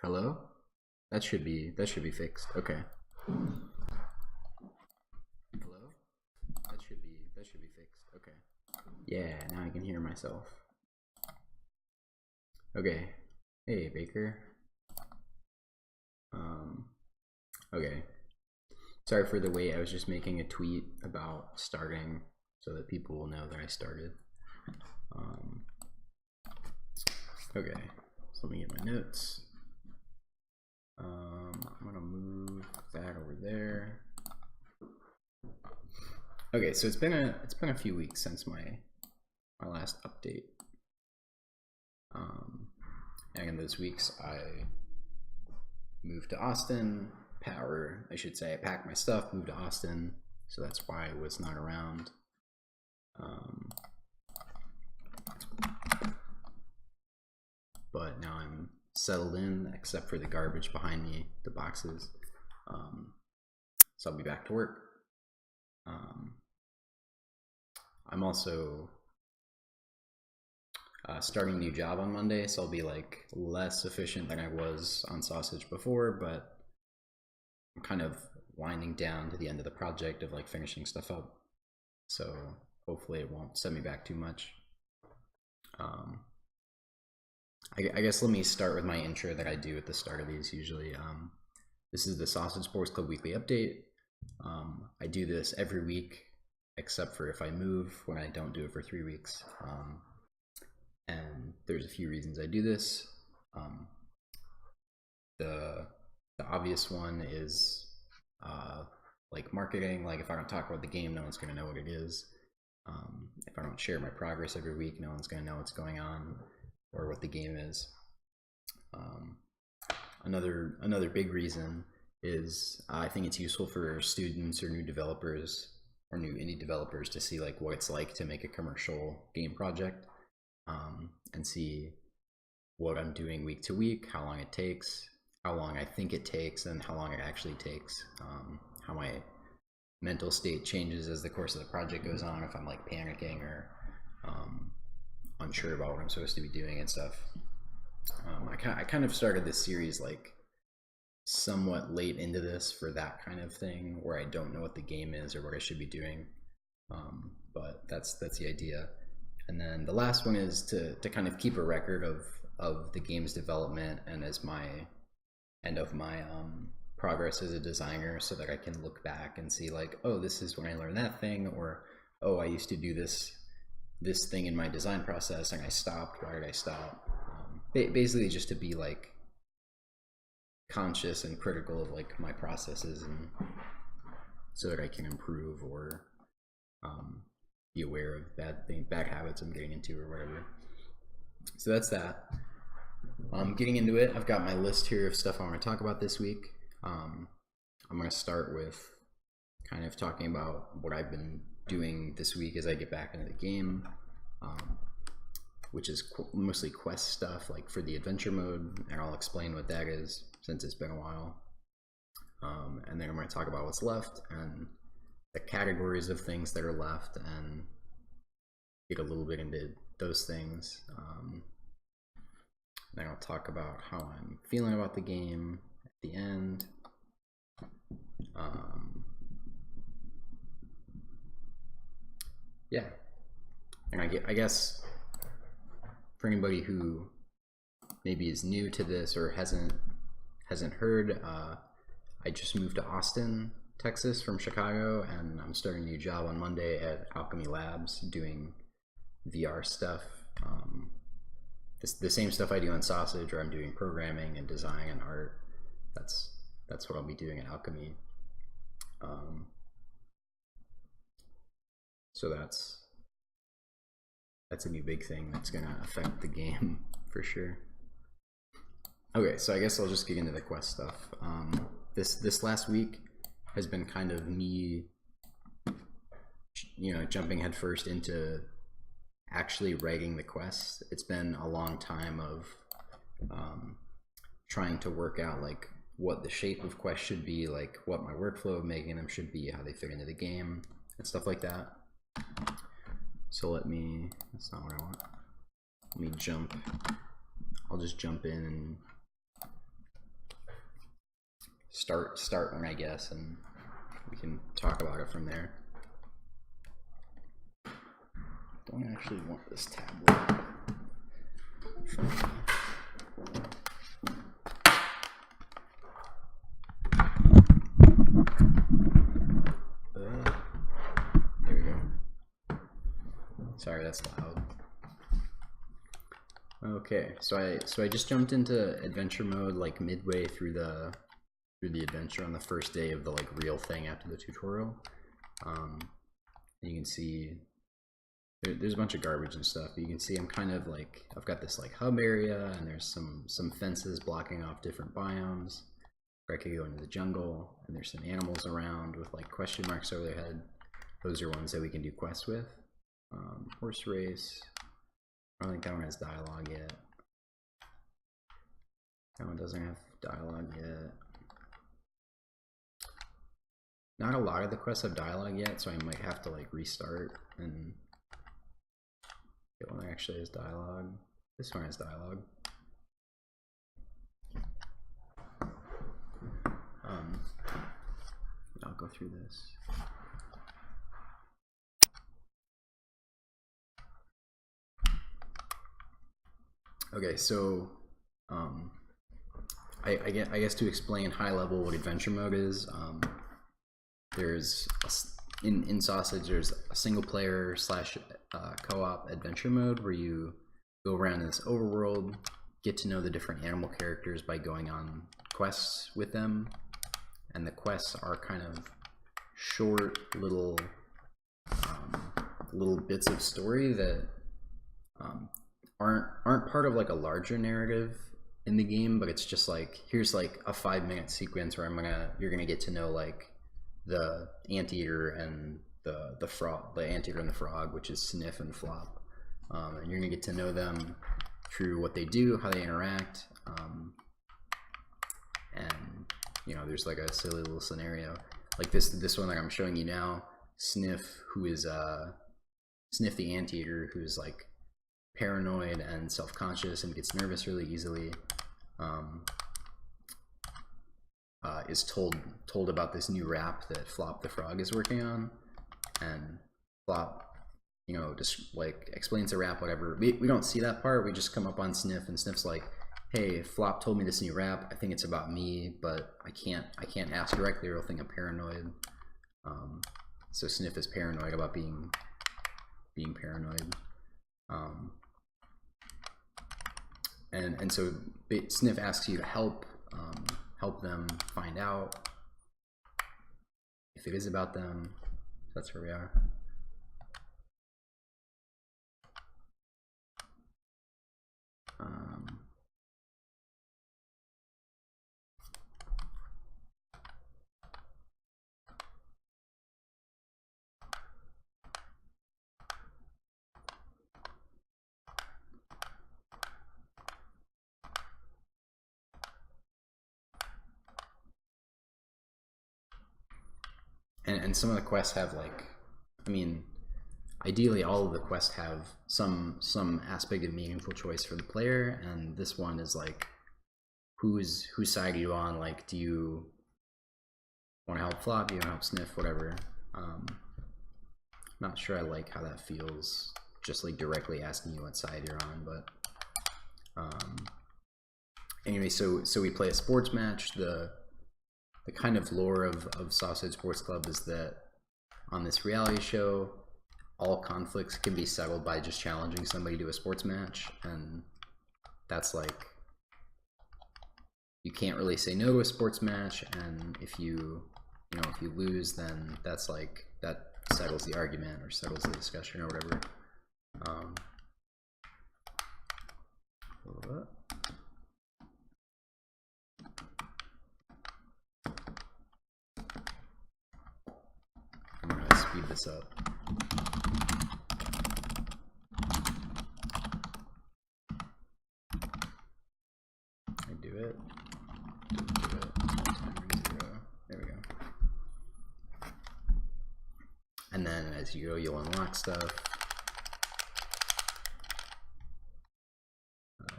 Hello? That should be fixed. Okay. Hello? That should be fixed. Okay. Yeah, now I can hear myself. Okay. Hey, Baker. Okay. Sorry for the wait. I was just making a tweet about starting so that people will know that I started. Okay. So let me get my notes. I'm gonna move that over there. Okay, so it's been a few weeks since my last update. And in those weeks, I moved to Austin. I should say, I packed my stuff, moved to Austin, so that's why I was not around. But now I'm settled in, except for the garbage behind me, the boxes. So I'll be back to work. I'm also starting a new job on Monday, so I'll be like less efficient than I was on Sausage before, but I'm kind of winding down to the end of the project of like finishing stuff up. So hopefully it won't set me back too much. I guess let me start with my intro that I do at the start of these usually. This is the Sausage Sports Club Weekly Update. I do this every week, except for if I move, when I don't do it for 3 weeks. And there's a few reasons I do this. The obvious one is like marketing. Like if I don't talk about the game, no one's going to know what it is. If I don't share my progress every week, no one's going to know what's going on or what the game is. Another big reason is I think it's useful for students or new developers or new indie developers to see like what it's like to make a commercial game project, and see what I'm doing week to week, how long it takes, how long I think it takes, and how long it actually takes, how my mental state changes as the course of the project goes on, if I'm like panicking or unsure about what I'm supposed to be doing and stuff. I kind of started this series like somewhat late into this for that kind of thing where I don't know what the game is or what I should be doing, but that's the idea. And then the last one is to kind of keep a record of the game's development and of my progress as a designer, so that I can look back and see like, oh, this is when I learned that thing, or oh, I used to do this thing in my design process and I stopped. Why did I stop? Basically just to be like conscious and critical of like my processes, and so that I can improve or be aware of bad habits I'm getting into or whatever. So that's that. Getting into it, I've got my list here of stuff I want to talk about this week. I'm going to start with kind of talking about what I've been doing this week as I get back into the game, which is mostly quest stuff, like for the adventure mode, and I'll explain what that is since it's been a while. And then I'm going to talk about what's left and the categories of things that are left, and get a little bit into those things. Then I'll talk about how I'm feeling about the game at the end. Yeah, and I guess for anybody who maybe is new to this or hasn't heard, I just moved to Austin, Texas from Chicago, and I'm starting a new job on Monday at Alchemy Labs doing VR stuff. The same stuff I do on Sausage, where I'm doing programming and design and art. That's what I'll be doing at Alchemy. So that's a new big thing that's gonna affect the game for sure. Okay, so I guess I'll just get into the quest stuff. This last week has been kind of me, jumping headfirst into actually writing the quests. It's been a long time of trying to work out like what the shape of quests should be, like what my workflow of making them should be, how they fit into the game, and stuff like that. So that's not what I want. Let me jump. I'll just jump in and start one, I guess, and we can talk about it from there. Don't actually want this tablet. There we go. Sorry, that's loud. Okay, so I just jumped into adventure mode like midway through the adventure on the first day of the like real thing after the tutorial. You can see there's a bunch of garbage and stuff. You can see I'm kind of like, I've got this like hub area, and there's some fences blocking off different biomes. I could go into the jungle, and there's some animals around with like question marks over their head. Those are ones that we can do quests with. Horse race. I don't think that one has dialogue yet. That one doesn't have dialogue yet. Not a lot of the quests have dialogue yet, so I might have to like restart and get one that actually has dialogue. This one has dialogue. I'll go through this. Okay, so I guess to explain high level what adventure mode is, there's in Sausage there's a single player / co-op adventure mode where you go around in this overworld, get to know the different animal characters by going on quests with them, and the quests are kind of short little bits of story that aren't part of like a larger narrative in the game, but it's just like, here's like a 5-minute sequence where you're gonna get to know like the anteater and the frog, the anteater and the frog, which is Sniff and Flop, and you're gonna get to know them through what they do, how they interact, and you know, there's like a silly little scenario like this one that I'm showing you now. Sniff, who is Sniff the anteater, who's like paranoid and self-conscious and gets nervous really easily, is told about this new rap that Flop the frog is working on, and Flop, you know, just like explains the rap, whatever. We don't see that part. We just come up on Sniff, and Sniff's like, hey, Flop told me this new rap. I think it's about me, but I can't ask directly, or he'll think I'm paranoid. So Sniff is paranoid about being paranoid. And so Sniff asks you to help them find out if it is about them. That's where we are. And some of the quests have like, I mean, ideally all of the quests have some aspect of meaningful choice for the player, and this one is like, whose side are you on? Like, do you want to help Flop? Do you want to help Sniff? Whatever. Not sure I like how that feels, just like directly asking you what side you're on, but anyway, so we play a sports match. The kind of lore of Sausage Sports Club is that on this reality show, all conflicts can be settled by just challenging somebody to a sports match, and that's like, you can't really say no to a sports match, and if you lose, then that's like, that settles the argument or settles the discussion or whatever. I'm gonna speed this up. I do it. There we go. And then as you go, you'll unlock stuff.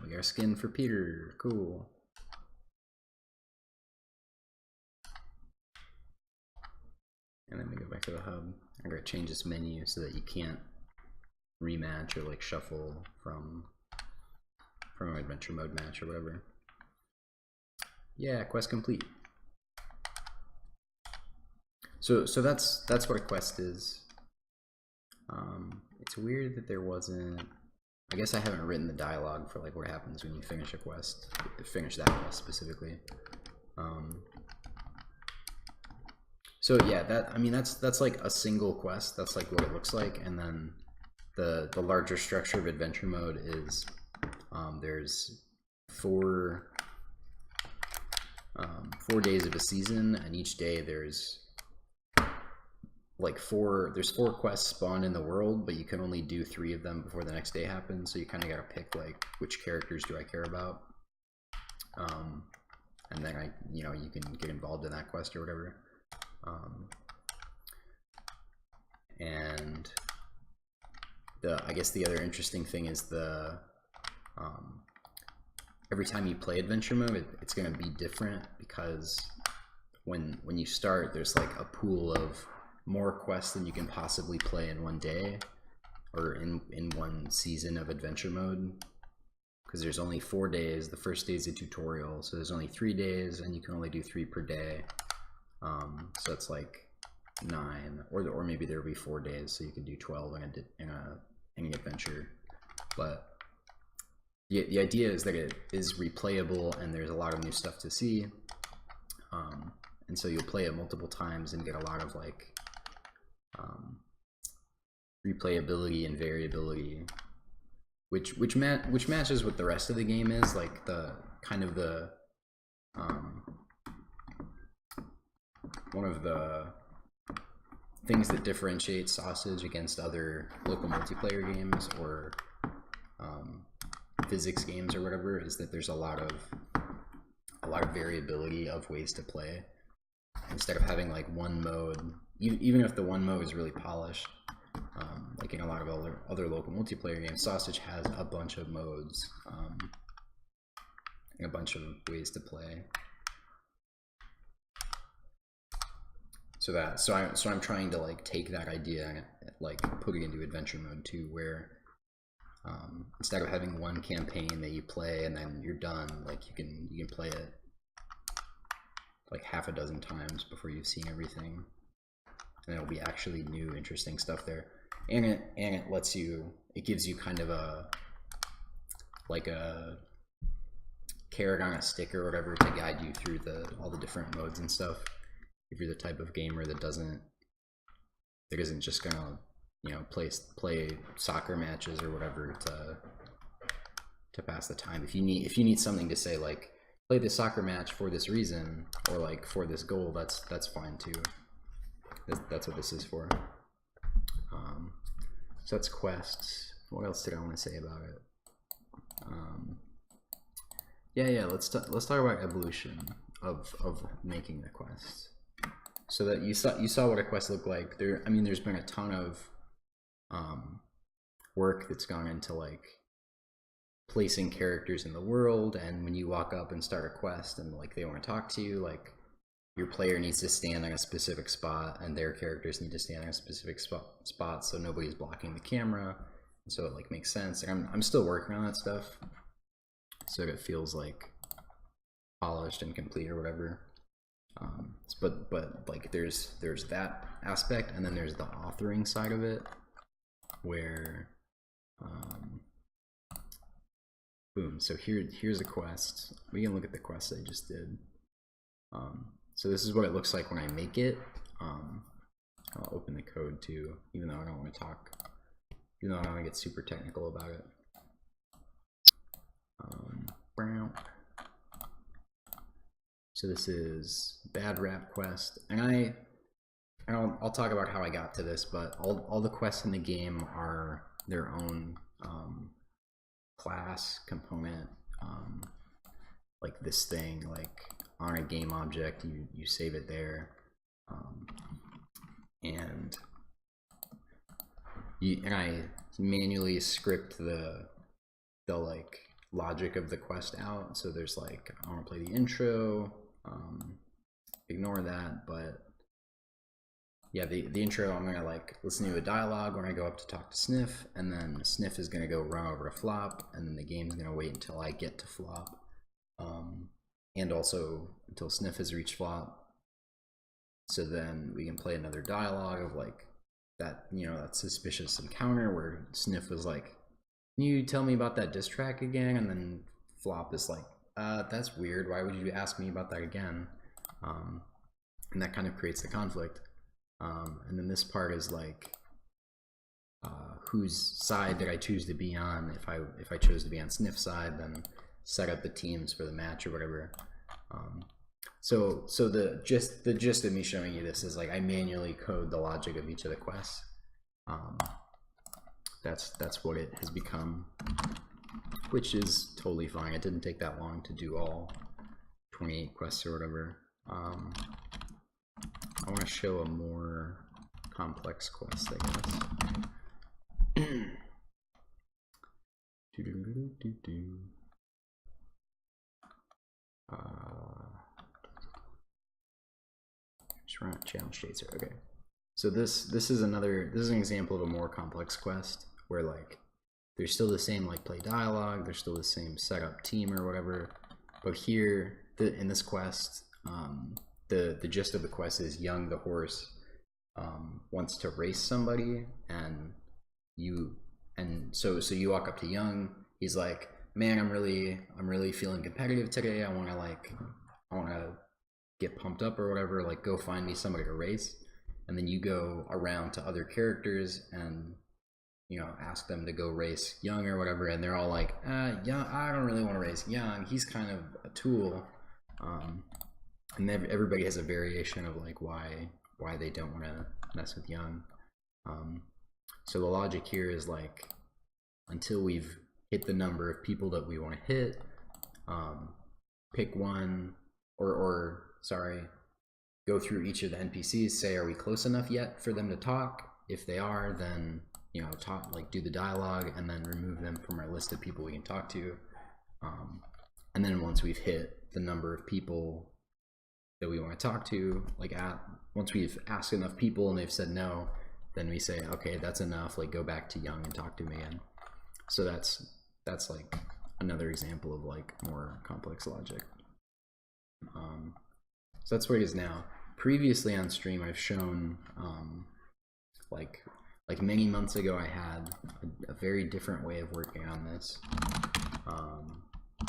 We got a skin for Peter. Cool. and then we go back to the hub. I'm gonna change this menu so that you can't rematch or like shuffle from an adventure mode match or whatever. Yeah, quest complete. So that's what a quest is. It's weird that there wasn't. I guess I haven't written the dialogue for like what happens when you finish a quest, finish that quest specifically. So yeah, that's like a single quest. That's like what it looks like, and then the larger structure of adventure mode is there's 4 days of a season, and each day there's like 4 quests spawned in the world, but you can only do 3 of them before the next day happens. So you kind of got to pick like which characters do I care about, and then you can get involved in that quest or whatever. And I guess the other interesting thing is every time you play adventure mode, it's going to be different, because when you start, there's like a pool of more quests than you can possibly play in one day or in one season of adventure mode, because there's only 4 days. The first day is a tutorial, so there's only 3 days, and you can only do 3 per day. So it's like 9, or maybe there will be 4 days, so you can do 12 in an adventure. But the idea is that it is replayable, and there's a lot of new stuff to see. And so you'll play it multiple times and get a lot of like replayability and variability, which matches what the rest of the game is, like the kind of the one of the things that differentiate Sausage against other local multiplayer games or physics games or whatever is that there's a lot of variability of ways to play. Instead of having like one mode, even if the one mode is really polished, like in a lot of other local multiplayer games, Sausage has a bunch of modes and a bunch of ways to play. So I'm trying to like take that idea and like put it into adventure mode too, where instead of having one campaign that you play and then you're done, like you can play it like half a dozen times before you've seen everything, and it'll be actually new, interesting stuff there. And it lets you, it gives you kind of a carrot on a stick or whatever to guide you through all the different modes and stuff. If you're the type of gamer that isn't just gonna play soccer matches or whatever to pass the time. If you need something to say like play this soccer match for this reason or like for this goal, that's fine too. That's what this is for. So that's quests. What else did I want to say about it? Yeah. Let's talk about evolution of making the quests. So that you saw what a quest looked like. There's been a ton of work that's gone into like placing characters in the world, and when you walk up and start a quest and like they want to talk to you, like your player needs to stand on a specific spot and their characters need to stand on a specific spot so nobody's blocking the camera, so it like makes sense. Like, I'm still working on that stuff so it feels like polished and complete or whatever. But like there's that aspect, and then there's the authoring side of it where boom, so here's a quest. We can look at the quest I just did. So this is what it looks like when I make it. I'll open the code too, even though I don't want to get super technical about it. So this is Bad Rap Quest, and I'll talk about how I got to this, but all the quests in the game are their own class component, like this thing, like on a game object, you save it there, and I manually script the like logic of the quest out. So there's like, I want to play the intro, ignore that, but yeah, the intro, I'm gonna like listen to a dialogue when I go up to talk to Sniff, and then Sniff is gonna go run over a flop, and then the game's gonna wait until I get to flop, and also until Sniff has reached flop. So then we can play another dialogue of like that, you know, that suspicious encounter where Sniff was like, "Can you tell me about that diss track again?" And then flop is like, "That's weird. Why would you ask me about that again?" And that kind of creates the conflict. And then this part is like, whose side did I choose to be on? If I chose to be on Sniff's side, then set up the teams for the match or whatever. So the gist of me showing you this is like I manually code the logic of each of the quests. That's what it has become, which is totally fine. It didn't take that long to do all 28 quests or whatever. I want to show a more complex quest, I guess. Just run out challenge chaser. Okay. So this is an example of a more complex quest where like there's still the same like play dialogue, there's still the same setup team or whatever, but here in this quest, the gist of the quest is Young the horse wants to race somebody, and so you walk up to Young. He's like, "Man, I'm really feeling competitive today. I want to get pumped up or whatever. Like, go find me somebody to race." And then you go around to other characters and, you know, ask them to go race Young or whatever, and they're all like, "Young, I don't really want to race Young. He's kind of a tool." And everybody has a variation of like why they don't want to mess with Young. So the logic here is like, until we've hit the number of people that we want to hit, pick one, or sorry, go through each of the NPCs, say, are we close enough yet for them to talk? If they are, then, you know, do the dialogue, and then remove them from our list of people we can talk to. And then once we've hit the number of people that we want to talk to, like once we've asked enough people and they've said no, then we say, okay, that's enough, like go back to Young and talk to me again. So that's like another example of like more complex logic. So that's where it is now. Previously on stream, I've shown like many months ago, I had a very different way of working on this,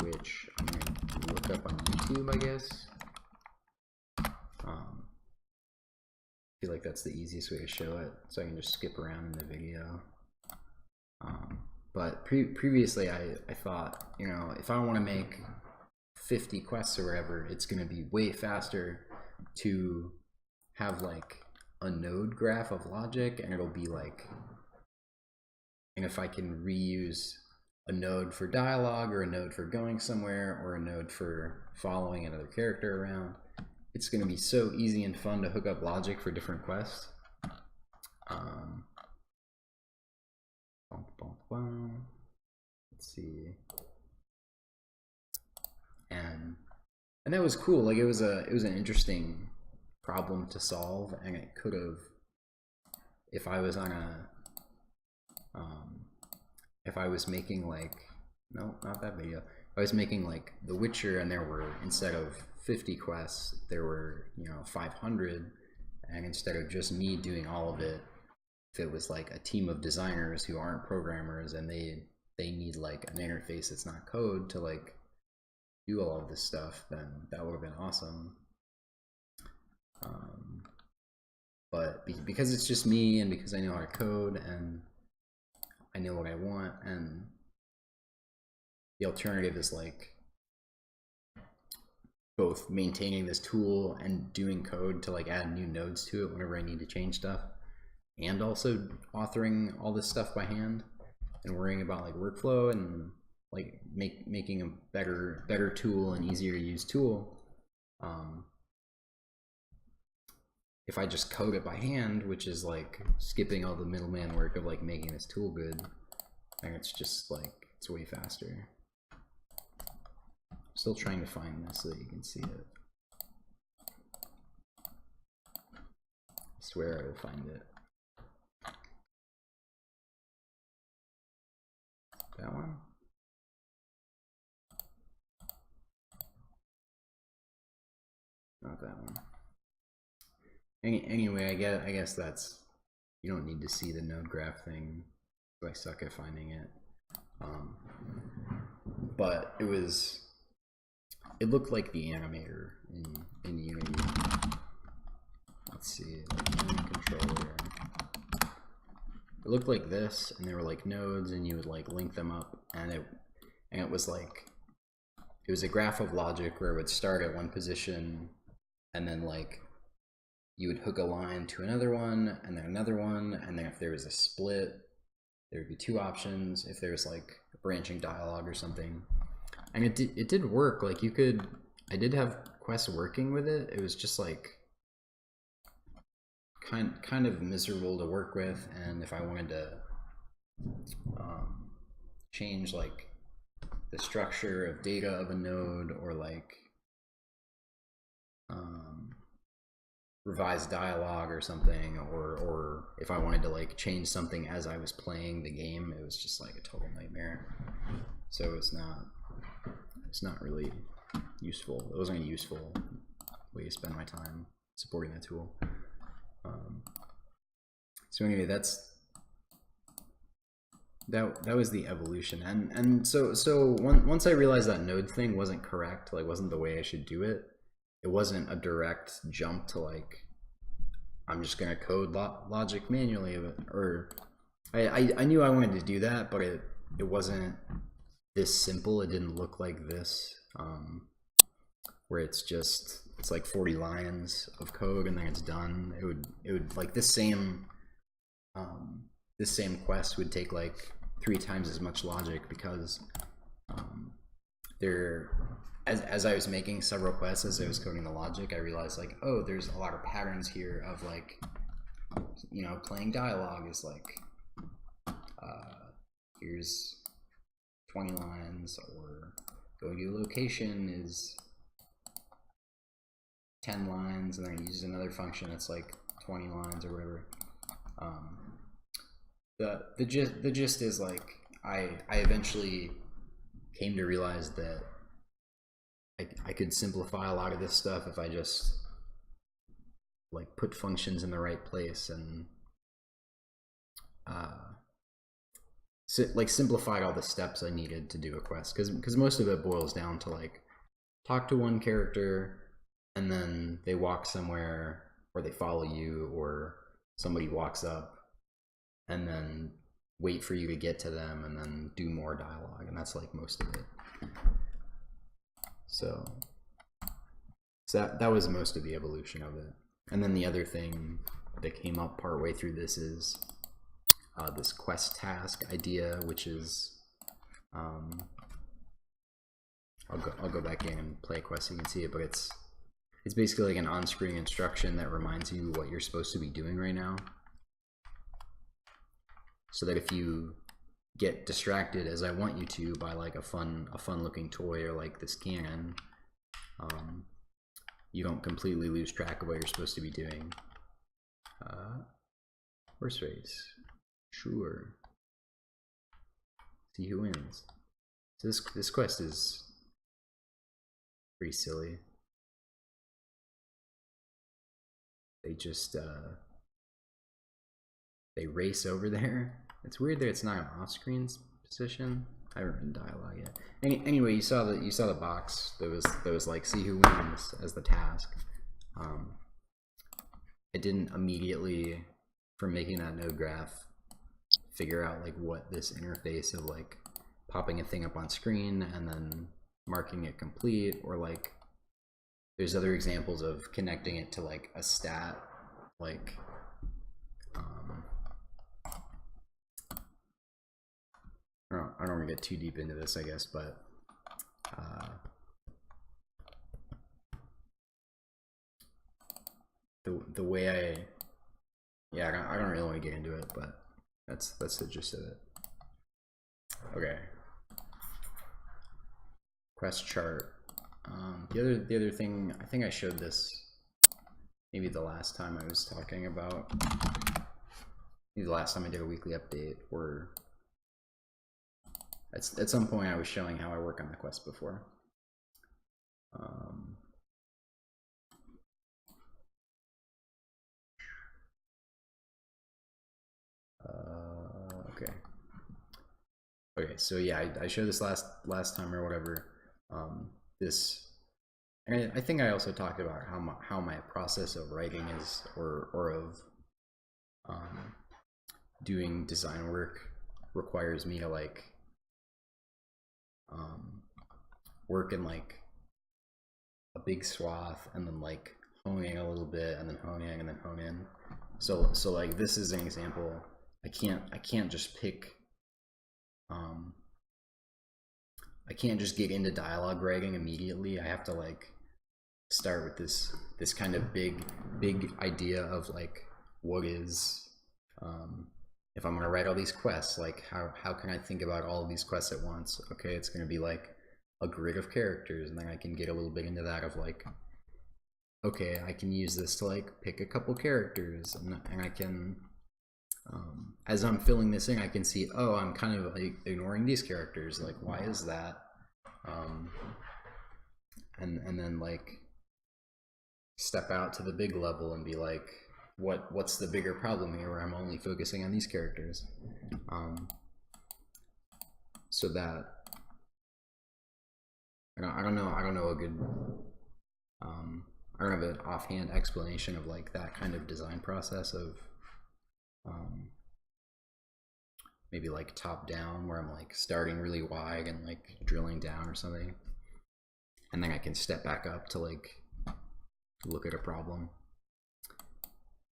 which I'm gonna look up on YouTube, I guess. I feel like that's the easiest way to show it, so I can just skip around in the video. But previously, I thought, you know, if I want to make 50 quests or whatever, it's going to be way faster to have like a node graph of logic, and it'll be like, and if I can reuse a node for dialogue, or a node for going somewhere, or a node for following another character around, it's going to be so easy and fun to hook up logic for different quests. Let's see. And that was cool. Like it was an interesting problem to solve, and it could have, if I was on a if I was making like, no, not that video. I was making like The Witcher, and there were, instead of 50 quests, there were, you know, 500, and instead of just me doing all of it, if it was like a team of designers who aren't programmers, and they need like an interface that's not code to like do all of this stuff, then that would have been awesome. But because it's just me, and because I know how to code, and I know what I want, and the alternative is like both maintaining this tool and doing code to like add new nodes to it whenever I need to change stuff, and also authoring all this stuff by hand and worrying about like workflow and like making a better tool and easier to use tool. If I just code it by hand, which is like skipping all the middleman work of like making this tool good, and it's just like, it's way faster. Still trying to find this so that you can see it. Let's swear I will find it. That one? Not that one. Anyway, I guess that's, you don't need to see the node graph thing. I suck at finding it. But it looked like the animator in Unity. Let's see, like controller. It looked like this, and there were like nodes, and you would like link them up, and it was like, it was a graph of logic where it would start at one position, and then like you would hook a line to another one, and then another one, and then if there was a split, there would be two options. If there was like a branching dialogue or something, and it did work. Like you could, I did have quests working with it. It was just like kind of miserable to work with, and if I wanted to change like the structure of data of a node, or like revise dialogue or something, or if I wanted to like change something as I was playing the game, it was just like a total nightmare. So it's not really useful. It wasn't a useful way to spend my time supporting that tool. So anyway, that was the evolution, and so once I realized that node thing wasn't correct, like wasn't the way I should do it. It wasn't a direct jump to like, I'm just gonna code logic manually, or I knew I wanted to do that, but it wasn't this simple. It didn't look like this, where it's like 40 lines of code and then it's done. It would like this same quest would take like 3 times as much logic, because as I was making several quests, as I was coding the logic, I realized like, oh, there's a lot of patterns here of like, you know, playing dialogue is like, here's 20 lines, or going to a location is 10 lines, and then I use another function that's like 20 lines or whatever. The gist is like, I eventually came to realize that I could simplify a lot of this stuff if I just like put functions in the right place, and like simplified all the steps I needed to do a quest, because most of it boils down to like, talk to one character, and then they walk somewhere, or they follow you, or somebody walks up, and then wait for you to get to them, and then do more dialogue, and that's like most of it. So that was most of the evolution of it. And then the other thing that came up partway through this is this quest task idea, which is I'll go back in and play a quest so you can see it, but it's basically like an on-screen instruction that reminds you what you're supposed to be doing right now, so that if you get distracted, as I want you to, by like a fun looking toy or like this cannon, you don't completely lose track of what you're supposed to be doing. Horse race, sure. See who wins. So this quest is pretty silly. They just they race over there. It's weird that it's not an off-screen position. I haven't written dialogue yet. Anyway, you saw the box that was like, see who wins as the task. I didn't immediately, from making that node graph, figure out like what this interface of like popping a thing up on screen and then marking it complete, or like there's other examples of connecting it to like a stat, like I don't want to get too deep into this, I guess, but the way I don't really want to get into it, but that's the gist of it. Okay, quest chart. The other thing, I think I showed this maybe the last time I was talking about, maybe the last time I did a weekly update, or at some point I was showing how I work on the quest before. Okay, so yeah, I showed this last time or whatever. This, and I think I also talked about how my process of writing is, or of doing design work requires me to like work in like a big swath and then like honing a little bit and then honing and then hone in. So like this is an example. I can't just pick. I can't just get into dialogue writing immediately. I have to like start with this kind of big idea of like what is if I'm gonna write all these quests, like how can I think about all of these quests at once? Okay, it's gonna be like a grid of characters, and then I can get a little bit into that of like, okay, I can use this to like pick a couple characters, and I can as I'm filling this in, I can see, oh, I'm kind of like ignoring these characters. Like, why is that? And then like step out to the big level and be like, what's the bigger problem here where I'm only focusing on these characters? So that I don't know a good I don't have an offhand explanation of like that kind of design process of maybe like top down, where I'm like starting really wide and like drilling down or something, and then I can step back up to like look at a problem.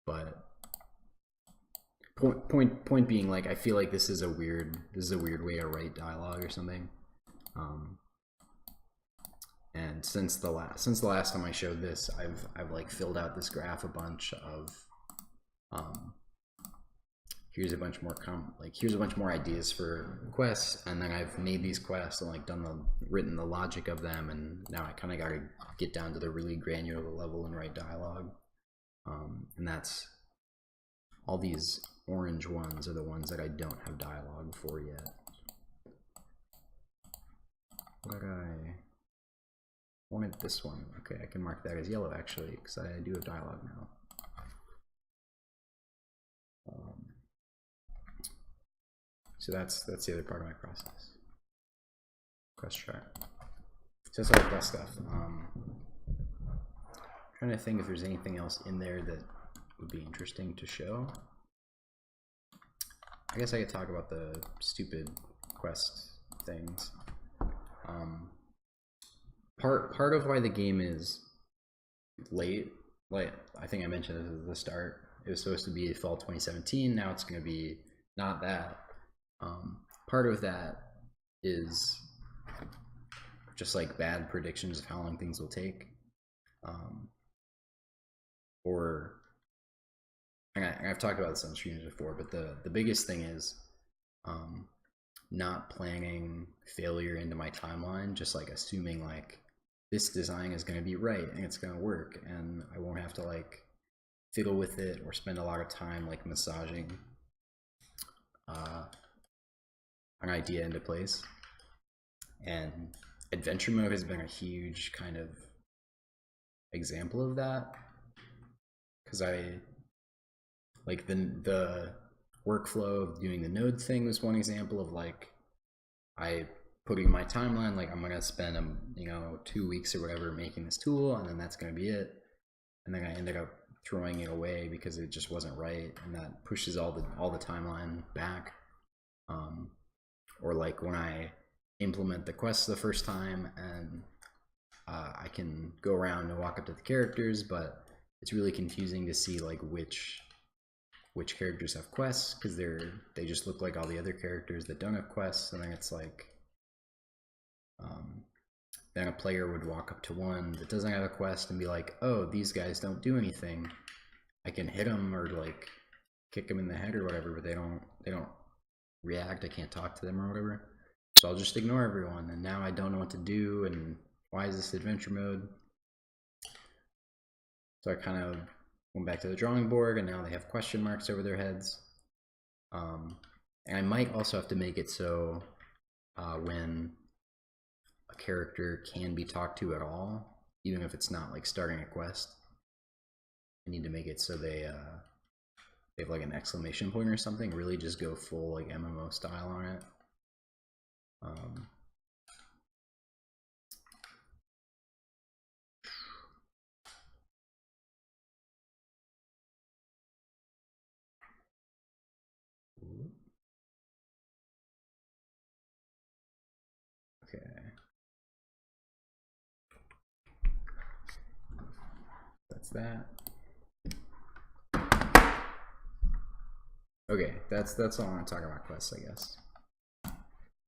But point being, like, I feel like this is a weird way to write dialogue or something. And since the last time I showed this, I've like filled out this graph a bunch of here's a bunch more ideas for quests, and then I've made these quests and like written the logic of them, and now I kind of got to get down to the really granular level and write dialogue. And that's all these orange ones are the ones that I don't have dialogue for yet. But I wanted this one. Okay, I can mark that as yellow actually, because I do have dialogue now. So that's the other part of my process. Quest chart. So that's all the quest stuff. Trying to think if there's anything else in there that would be interesting to show. I guess I could talk about the stupid quest things. Part of why the game is late, like I think I mentioned this at the start, it was supposed to be fall 2017. Now it's going to be not that. Part of that is just like bad predictions of how long things will take, or and I've talked about this on streams before, but the biggest thing is not planning failure into my timeline, just like assuming like this design is going to be right and it's going to work, and I won't have to like fiddle with it or spend a lot of time like massaging an idea into place. And adventure mode has been a huge kind of example of that, because I like the workflow of doing the node thing was one example of like I putting my timeline, like I'm gonna spend 2 weeks or whatever making this tool, and then that's gonna be it, and then I ended up throwing it away because it just wasn't right, and that pushes all the timeline back. Or like when I implement the quest the first time, and I can go around and walk up to the characters, but it's really confusing to see like which characters have quests, because they just look like all the other characters that don't have quests. And then it's like then a player would walk up to one that doesn't have a quest and be like, oh, these guys don't do anything. I can hit them or like kick them in the head or whatever, but they don't react. I can't talk to them or whatever, so I'll just ignore everyone, and now I don't know what to do, and why is this adventure mode? So I kind of went back to the drawing board, and now they have question marks over their heads. And I might also have to make it so when a character can be talked to at all, even if it's not like starting a quest, I need to make it so they have like an exclamation point or something, really just go full like MMO style on it. Okay. That's that. Okay, that's all I want to talk about quests, I guess.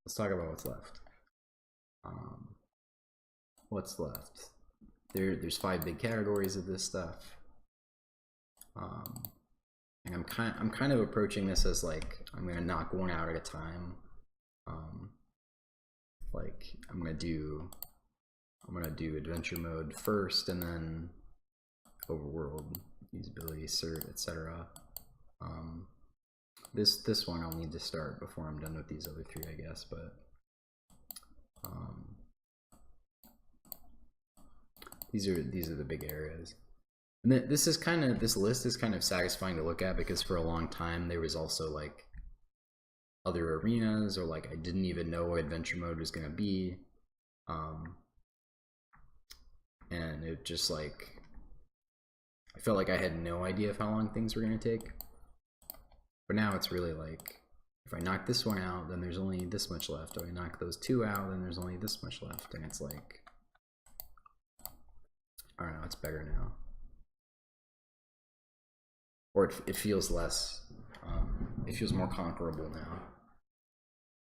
Let's talk about what's left. What's left? There's 5 big categories of this stuff. And I'm kind of approaching this as like I'm gonna knock one out at a time. Like I'm gonna do adventure mode first, and then overworld, usability, cert, etc. This one I'll need to start before I'm done with these other 3, I guess. But these are the big areas. And this list is kind of satisfying to look at, because for a long time there was also like other arenas, or like I didn't even know what adventure mode was going to be, and it just like I felt like I had no idea of how long things were going to take. But now it's really like, if I knock this one out, then there's only this much left. If I knock those 2 out, then there's only this much left, and it's like, I don't know, it's better now. Or it feels less, it feels more conquerable now.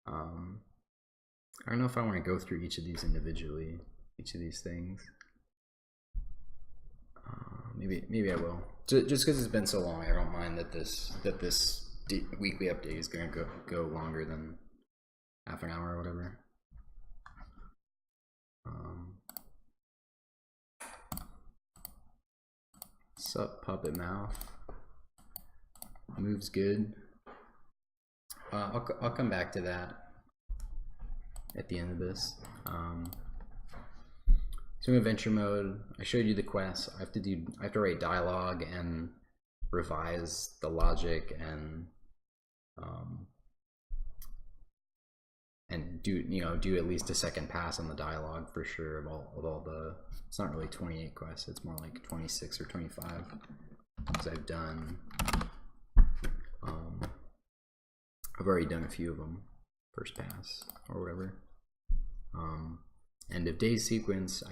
I don't know if I want to go through each of these individually, each of these things. Maybe I will. Just because it's been so long, I don't mind that this weekly update is going to go longer than half an hour or whatever. Sup, Puppet Mouth. Moves good. I'll come back to that at the end of this. So in adventure mode, I showed you the quests. I have to write dialogue and revise the logic and do at least a second pass on the dialogue for sure of all the. It's not really 28 quests. It's more like 26 or 25, because I've done. I've already done a few of them, first pass or whatever. End of day sequence,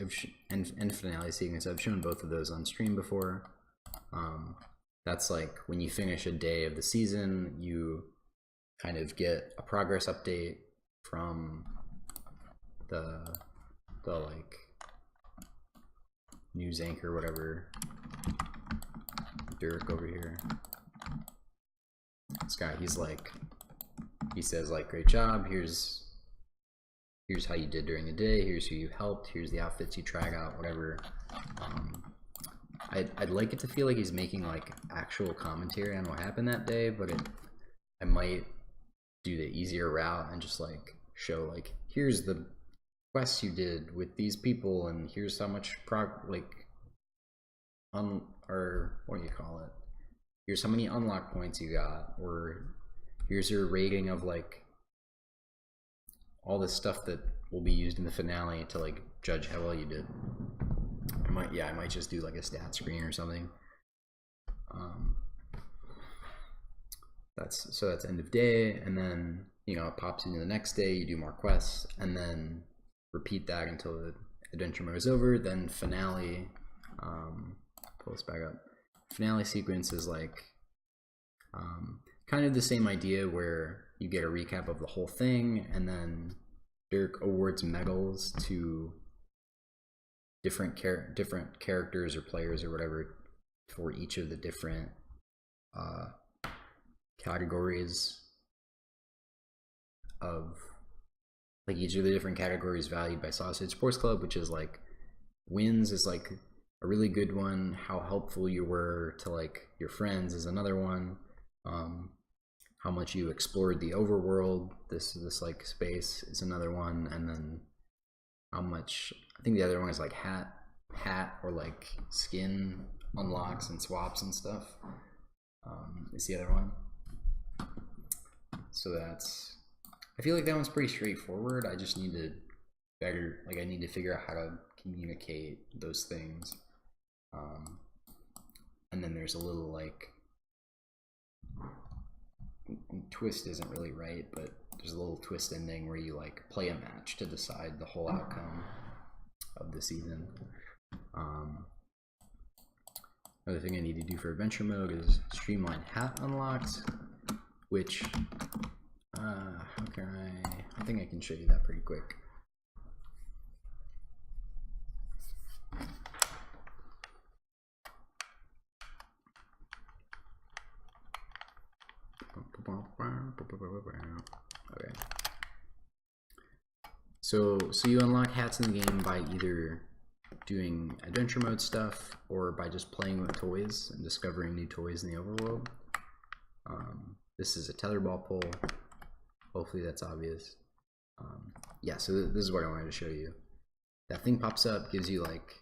and finale sequence. I've shown both of those on stream before. That's like when you finish a day of the season, you kind of get a progress update from the like news anchor, whatever. Dirk over here. This guy, he says like, great job, here's how you did during the day, here's who you helped, here's the outfits you tried out, whatever. I'd like it to feel like he's making like actual commentary on what happened that day, but I might do the easier route and just like show like, here's the quests you did with these people, and here's how much or what do you call it? Here's how many unlock points you got, or here's your rating of like all this stuff that will be used in the finale to like judge how well you did. I might just do like a stat screen or something. That's end of day, and then it pops into the next day, you do more quests, and then repeat that until the adventure mode is over. Then finale, pull this back up. Finale sequence is like kind of the same idea, where you get a recap of the whole thing, and then Dirk awards medals to different characters or players or whatever for each of the different categories of like each of the different categories valued by Sausage Sports Club, which is like wins is like a really good one. How helpful you were to like your friends is another one. How much you explored the overworld, this like space, is another one. And then how much, I think the other one is like hat or like skin unlocks and swaps and stuff, is the other one. So that's, I feel like that one's pretty straightforward. I just need to better, like I need to figure out how to communicate those things. And then there's a little like, twist isn't really right, but there's a little twist ending where you like play a match to decide the whole outcome of the season. Another thing I need to do for adventure mode is streamline hat unlocks, which how can I think I can show you that pretty quick. Okay. So you unlock hats in the game by either doing adventure mode stuff or by just playing with toys and discovering new toys in the overworld. This is a tetherball pull. Hopefully that's obvious. Yeah, so this is what I wanted to show you. That thing pops up, gives you like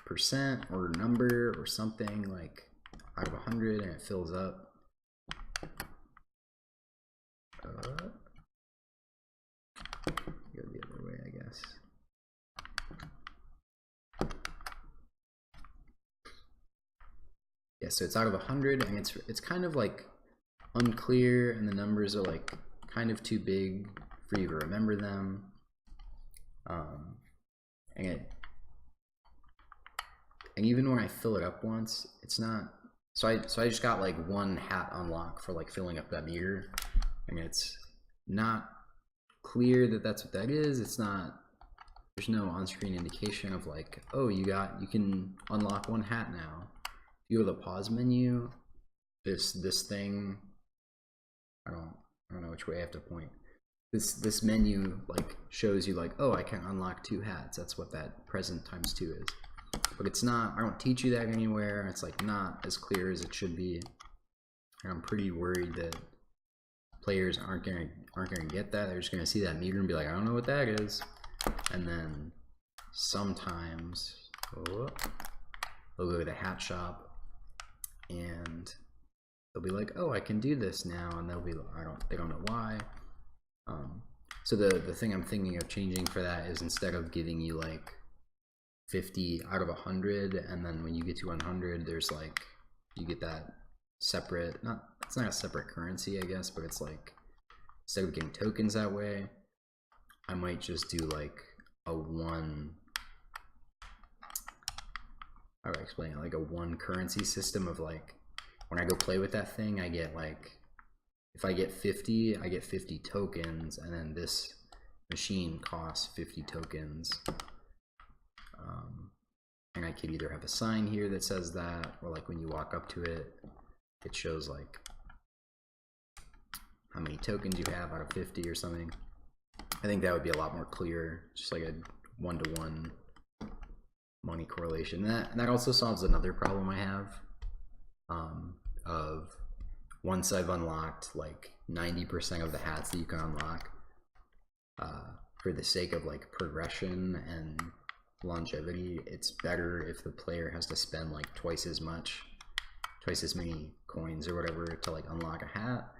percent or number or something like out of 100, and it fills up. Go the other way, I guess. Yeah, so it's out of 100, and it's kind of like unclear, and the numbers are like kind of too big for you to remember them. And even when I fill it up once, it's not. So I just got like one hat unlock for like filling up that meter, and it's not clear that that's what that is. It's not. There's no on-screen indication of like, oh, you can unlock one hat now. If you go to the pause menu, this thing, I don't know which way I have to point. This menu like shows you like, oh, I can unlock 2 hats. That's what that present times 2 is. But it's not. I don't teach you that anywhere. It's like not as clear as it should be. And I'm pretty worried that players aren't gonna get that. They're just gonna see that meter and be like, I don't know what that is. And then sometimes they'll go to the hat shop and they'll be like, oh, I can do this now, and they'll be they don't know why. So the thing I'm thinking of changing for that is, instead of giving you like 50 out of 100, and then when you get to 100, there's like, you get that separate, it's not a separate currency, I guess, but it's like, instead of getting tokens that way, I might just do like a one, how do I explain it? Like a one currency system of like, when I go play with that thing, I get like, if I get 50, I get 50 tokens, and then this machine costs 50 tokens. And I could either have a sign here that says that, or like when you walk up to it, it shows like how many tokens you have out of 50 or something. I think that would be a lot more clear, just like a one-to-one money correlation. That also solves another problem I have, of once I've unlocked like 90% of the hats that you can unlock, for the sake of like progression and longevity, it's better if the player has to spend like twice as many coins or whatever to like unlock a hat.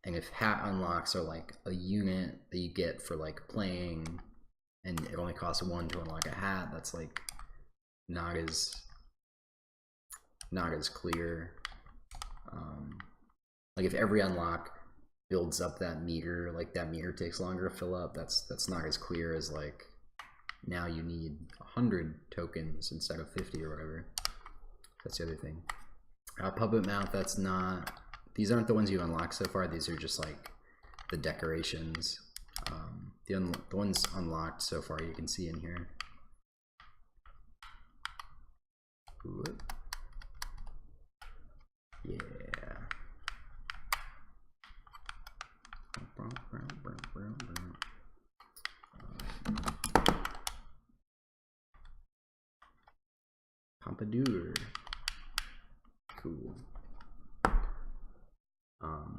And if hat unlocks are like a unit that you get for like playing, and it only costs 1 to unlock a hat, that's like not as clear. Like if every unlock builds up that meter, like that meter takes longer to fill up, that's not as clear as like, now you need 100 tokens instead of 50 or whatever. That's the other thing. Puppet mount, that's not, these aren't the ones you unlocked so far. These are just like the decorations. The ones unlocked so far you can see in here. Yeah. Pompadour. Cool.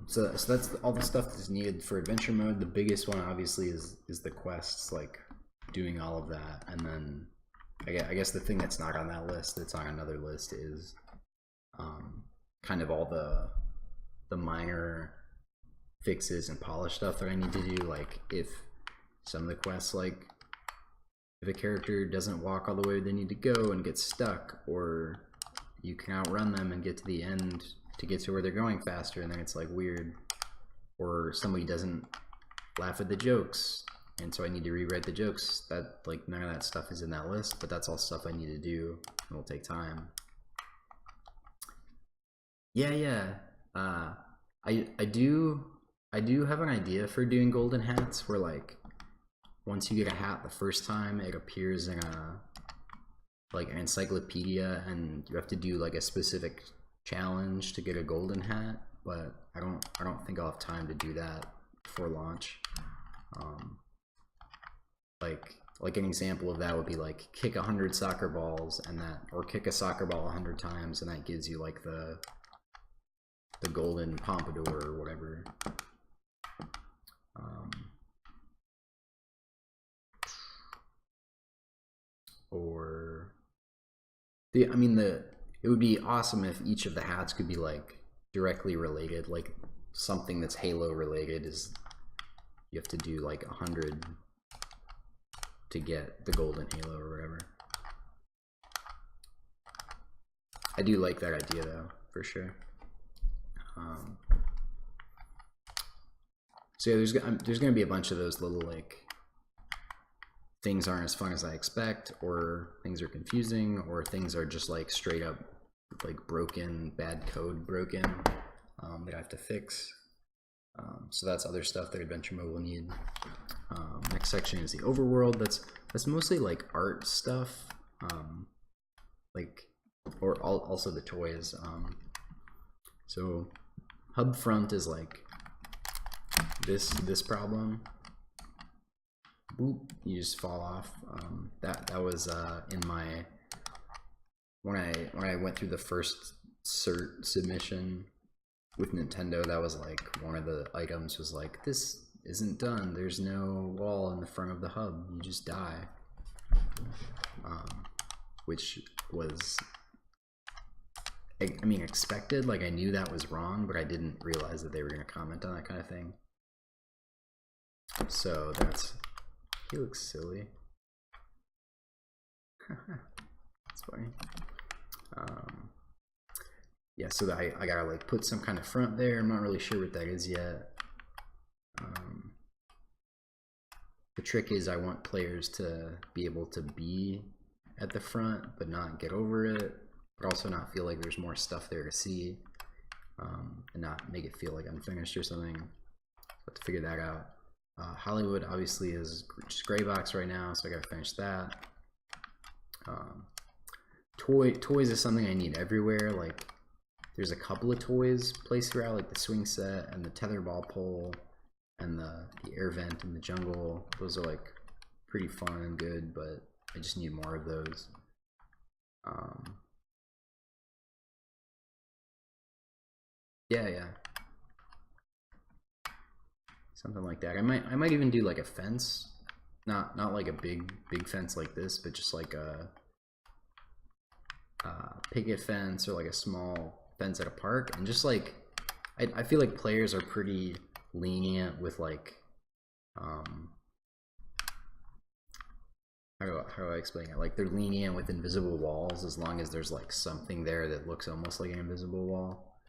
So that's all the stuff that's needed for adventure mode. The biggest one obviously is the quests, like doing all of that, and then I guess the thing that's not on that list, that's on another list, is kind of all the minor fixes and polish stuff that I need to do. Like if some of the quests, like if a character doesn't walk all the way where they need to go and gets stuck, or you can outrun them and get to the end to get to where they're going faster, and then it's like weird, or somebody doesn't laugh at the jokes and so I need to rewrite the jokes. That, like, none of that stuff is in that list, but that's all stuff I need to do. It'll take time. Yeah. I do have an idea for doing golden hats, where like once you get a hat the first time, it appears in a like an encyclopedia, and you have to do like a specific challenge to get a golden hat. But I don't think I'll have time to do that before launch. Like an example of that would be like kick 100 soccer balls, and that, or kick a soccer ball 100 times, and that gives you like the golden pompadour or whatever. It would be awesome if each of the hats could be like directly related, like something that's Halo related is you have to do like 100 to get the golden Halo or whatever. I do like that idea though, for sure. So yeah, there's gonna be a bunch of those little like things aren't as fun as I expect, or things are confusing, or things are just like straight up like broken, bad code broken, that I have to fix. So that's other stuff that adventure mode will need. Next section is the overworld. That's mostly like art stuff, also the toys. So hub front is like this problem. Boop, you just fall off. That was in my when I went through the first cert submission with Nintendo. That was like one of the items was like, this isn't done. There's no wall in the front of the hub. You just die. Which was, I mean, expected. Like I knew that was wrong, but I didn't realize that they were going to comment on that kind of thing. So he looks silly. That's funny. Yeah, so I gotta like put some kind of front there. I'm not really sure what that is yet. The trick is I want players to be able to be at the front but not get over it, but also not feel like there's more stuff there to see, and not make it feel like unfinished or something. So I have to figure that out. Hollywood obviously is just gray box right now, so I gotta finish that. Toys is something I need everywhere. Like there's a couple of toys placed throughout, like the swing set and the tetherball pole and the air vent in the jungle. Those are like pretty fun and good, but I just need more of those. Yeah. Something like that. I might even do like a fence, not like a big fence like this, but just like a picket fence, or like a small fence at a park. And just like I feel like players are pretty lenient with like how do I explain it? Like they're lenient with invisible walls as long as there's like something there that looks almost like an invisible wall,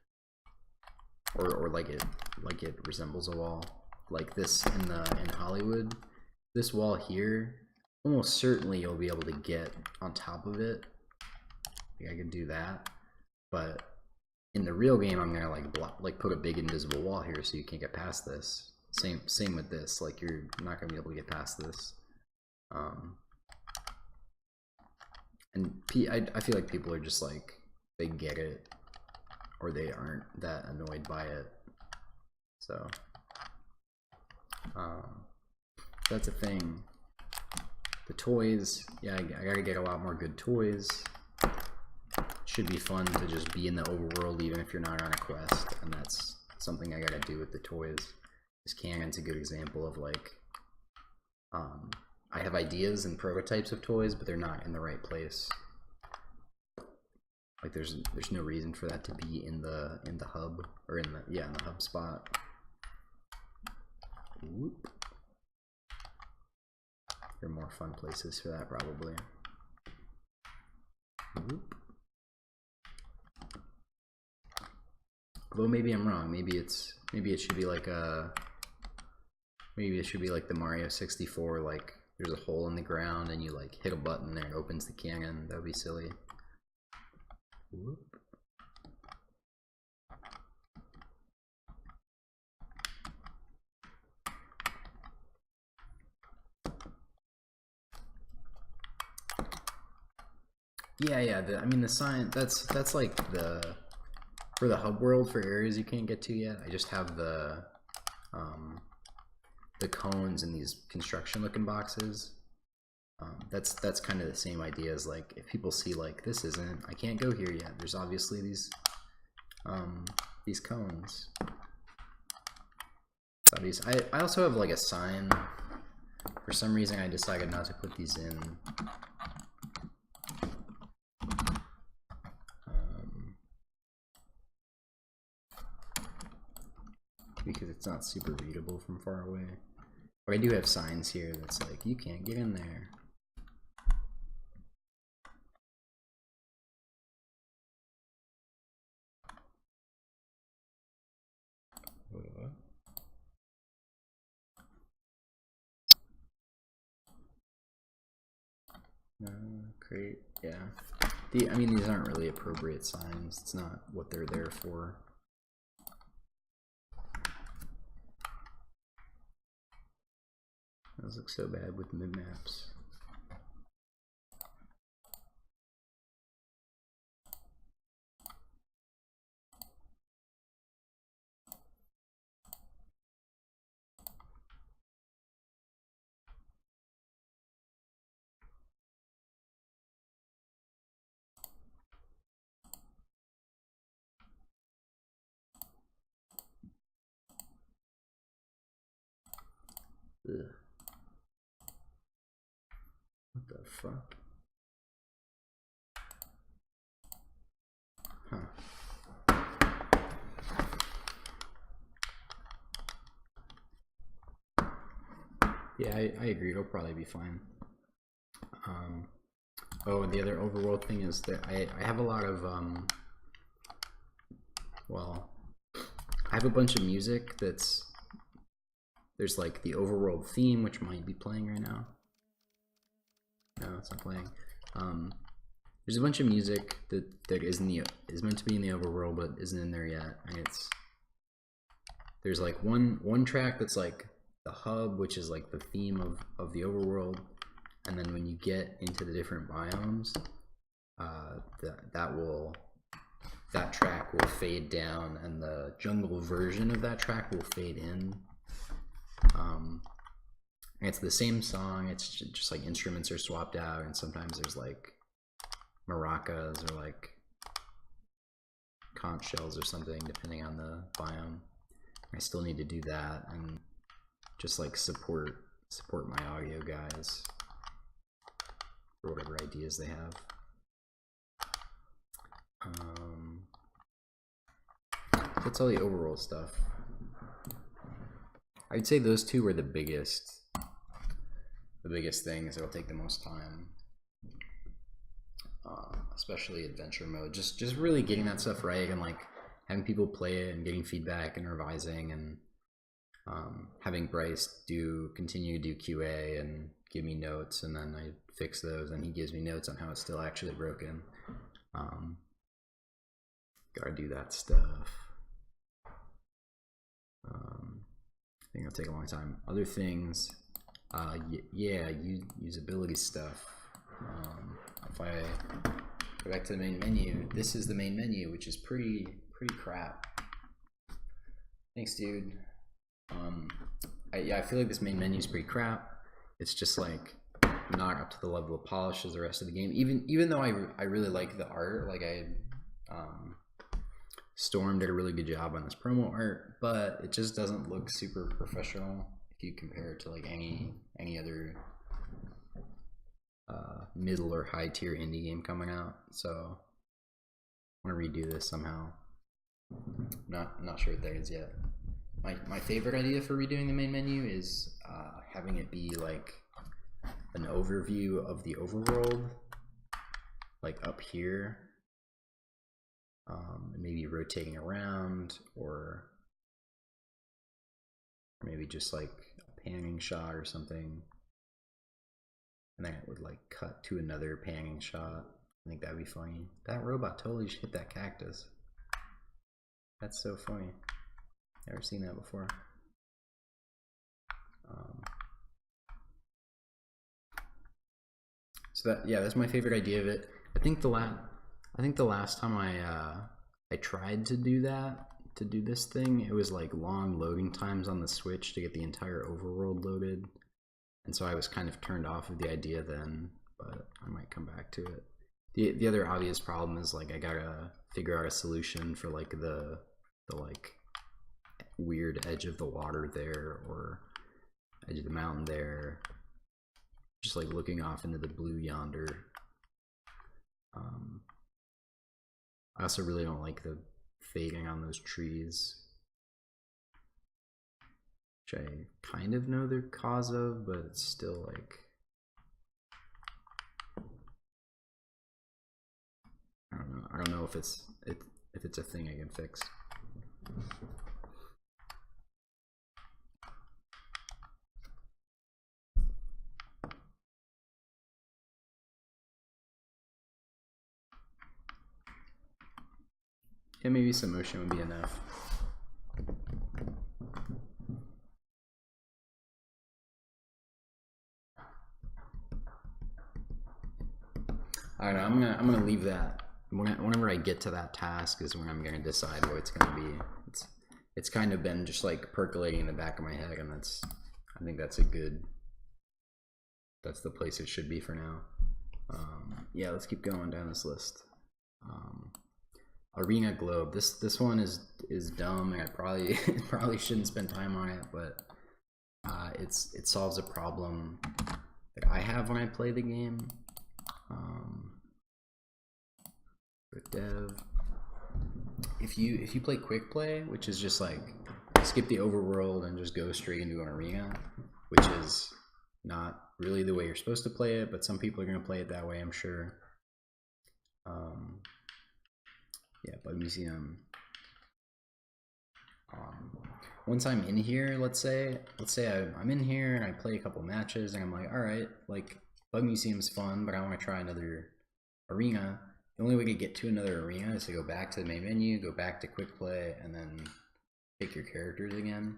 or like it resembles a wall. Like this in Hollywood, this wall here, almost certainly you'll be able to get on top of it. I can do that, but in the real game, I'm gonna like put a big invisible wall here so you can't get past this. Same with this. Like you're not gonna be able to get past this. And I feel like people are just like, they get it, or they aren't that annoyed by it. So that's a thing. The toys, yeah, I gotta get a lot more good toys. should be fun to just be in the overworld even if you're not on a quest, and that's something I gotta do with the toys. This cannon's a good example of like, I have ideas and prototypes of toys, but they're not in the right place. Like there's no reason for that to be in the hub, or in the hub spot. Whoop. There are more fun places for that probably. Whoop. Although maybe I'm wrong. Maybe it should be like a. Maybe it should be like the Mario 64. Like there's a hole in the ground and you like hit a button there, it opens the cannon. That would be silly. Whoop. Yeah. I mean the sign. That's like for the hub world for areas you can't get to yet. I just have the cones in these construction looking boxes. That's kind of the same idea as like if people see like this isn't, I can't go here yet. There's obviously these cones. It's obvious. I also have like a sign. For some reason I decided not to put these in. Because it's not super readable from far away. But I do have signs here that's like, you can't get in there. Great, yeah. I mean, these aren't really appropriate signs. It's not what they're there for. Those look so bad with mid-maps. Ugh. What the fuck? Huh. Yeah, I agree. It'll probably be fine. Oh, the other overworld thing is that I have a lot of well, I have a bunch of music there's like the overworld theme, which might be playing right now. No, it's not playing. There's a bunch of music that is meant to be in the overworld but isn't in there yet, and there's like one track that's like the hub, which is like the theme of the overworld, and then when you get into the different biomes, that track will fade down, and the jungle version of that track will fade in. And it's the same song, it's just like instruments are swapped out, and sometimes there's like maracas or like conch shells or something depending on the biome. I still need to do that and just like support my audio guys for whatever ideas they have. That's all the overall stuff. I'd say those two were the biggest things that'll take the most time, especially adventure mode. Just really getting that stuff right, and like having people play it and getting feedback and revising, and having Bryce continue to do QA and give me notes, and then I fix those, and he gives me notes on how it's still actually broken. Gotta do that stuff. I think it'll take a long time. Other things, yeah, usability stuff. If I go back to the main menu, this is the main menu, which is pretty crap. Thanks, dude. I feel like this main menu is pretty crap. It's just like not up to the level of polish as the rest of the game. Even though I really like the art, like Storm did a really good job on this promo art, but it just doesn't look super professional if you compare it to like any other middle or high tier indie game coming out. So I want to redo this somehow. Not sure what that is yet. My favorite idea for redoing the main menu is having it be like an overview of the overworld, like up here, maybe rotating around, or maybe just like a panning shot or something, and then it would like cut to another panning shot. I think that'd be funny. That robot totally just hit that cactus. That's so funny. Never seen that before. So that, yeah, that's my favorite idea of it. I think the last time I tried to do this thing, it was like long loading times on the Switch to get the entire overworld loaded, and so I was kind of turned off of the idea then. But I might come back to it. The other obvious problem is like I gotta figure out a solution for like the like weird edge of the water there, or edge of the mountain there, just like looking off into the blue yonder. I also really don't like the fading on those trees, which I kind of know the cause of, but it's still like, I don't know if it's a thing I can fix. Yeah, maybe some motion would be enough. I don't know. I'm gonna leave that. Whenever I get to that task is when I'm gonna decide what it's gonna be. It's kind of been just like percolating in the back of my head, and I think that's that's the place it should be for now. Yeah, let's keep going down this list. Arena Globe. This one is dumb, and I probably shouldn't spend time on it, but it solves a problem that I have when I play the game. With dev, if you play quick play, which is just like skip the overworld and just go straight into an arena, which is not really the way you're supposed to play it, but some people are going to play it that way, I'm sure. Yeah, Bug Museum. Once I'm in here, let's say I'm in here and I play a couple matches and I'm like, all right, like Bug Museum's fun, but I want to try another arena. The only way to get to another arena is to go back to the main menu, go back to quick play, and then pick your characters again.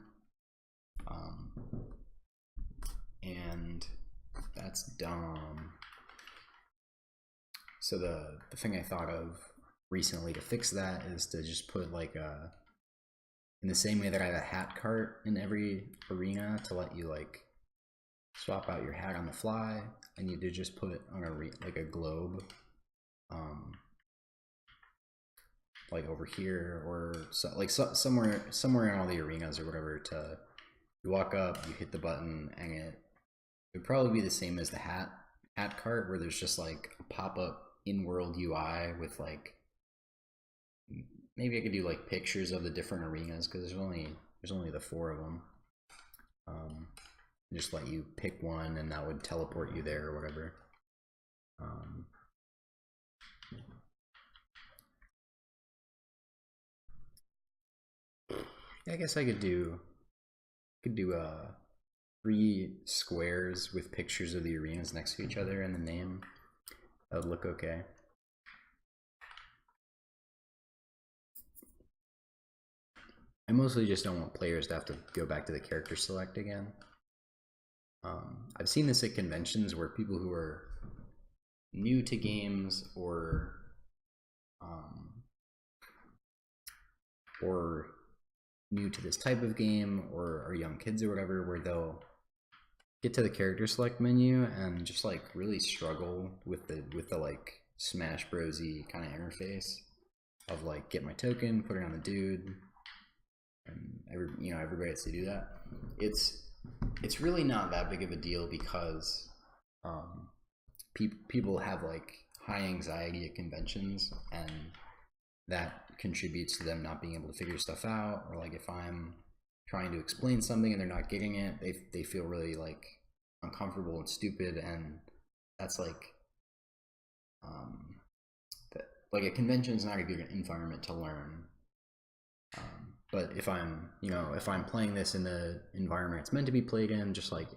And that's dumb. So the thing I thought of recently to fix that is to just put like in the same way that I have a hat cart in every arena to let you like swap out your hat on the fly, I need to just put on like a globe, like over here, or somewhere in all the arenas or whatever. To you walk up, you hit the button, and it would probably be the same as the hat cart, where there's just like a pop-up in-world UI with like, maybe I could do like pictures of the different arenas, because there's only the 4 of them. Just let you pick one, and that would teleport you there or whatever. I guess I could do 3 squares with pictures of the arenas next to each other and the name. That would look okay. I mostly just don't want players to have to go back to the character select again. I've seen this at conventions where people who are new to games or new to this type of game, or are young kids or whatever, where they'll get to the character select menu and just like really struggle with the like Smash Brosy kind of interface of like get my token, put it on the dude, and everybody has to do that. It's really not that big of a deal because people have like high anxiety at conventions, and that contributes to them not being able to figure stuff out. Or like if I'm trying to explain something and they're not getting it, they feel really like uncomfortable and stupid, and that's like like a convention is not a good environment to learn. But if I'm playing this in the environment it's meant to be played in, just like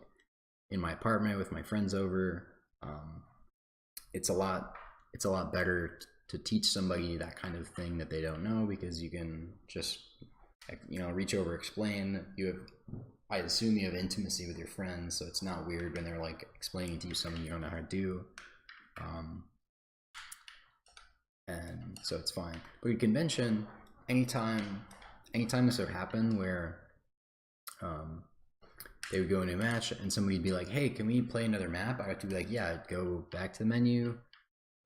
in my apartment with my friends over, it's a lot better to teach somebody that kind of thing that they don't know, because you can just reach over, explain. I assume you have intimacy with your friends, so it's not weird when they're like explaining to you something you don't know how to do, and so it's fine. But at convention, anytime this would happen where they would go into a match and somebody would be like, hey, can we play another map? I have to be like, yeah, go back to the menu.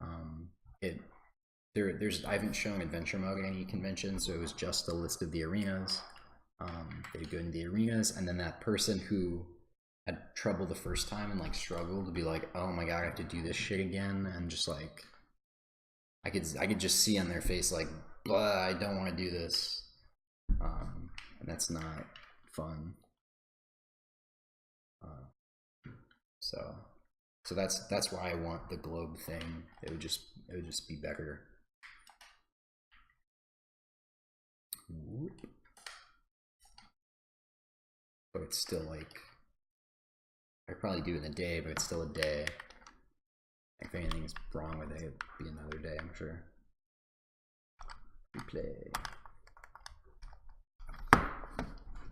I haven't shown adventure mode at any convention, so it was just a list of the arenas. They would go into the arenas, and then that person who had trouble the first time and like struggled to be like, oh my god, I have to do this shit again, and just like I could just see on their face like, blah, I don't want to do this, and that's not fun. So that's why I want the globe thing. It would just be better. But it's still like, I probably do it in a day, but it's still a day. If anything's wrong with it, it'd be another day, I'm sure. Replay.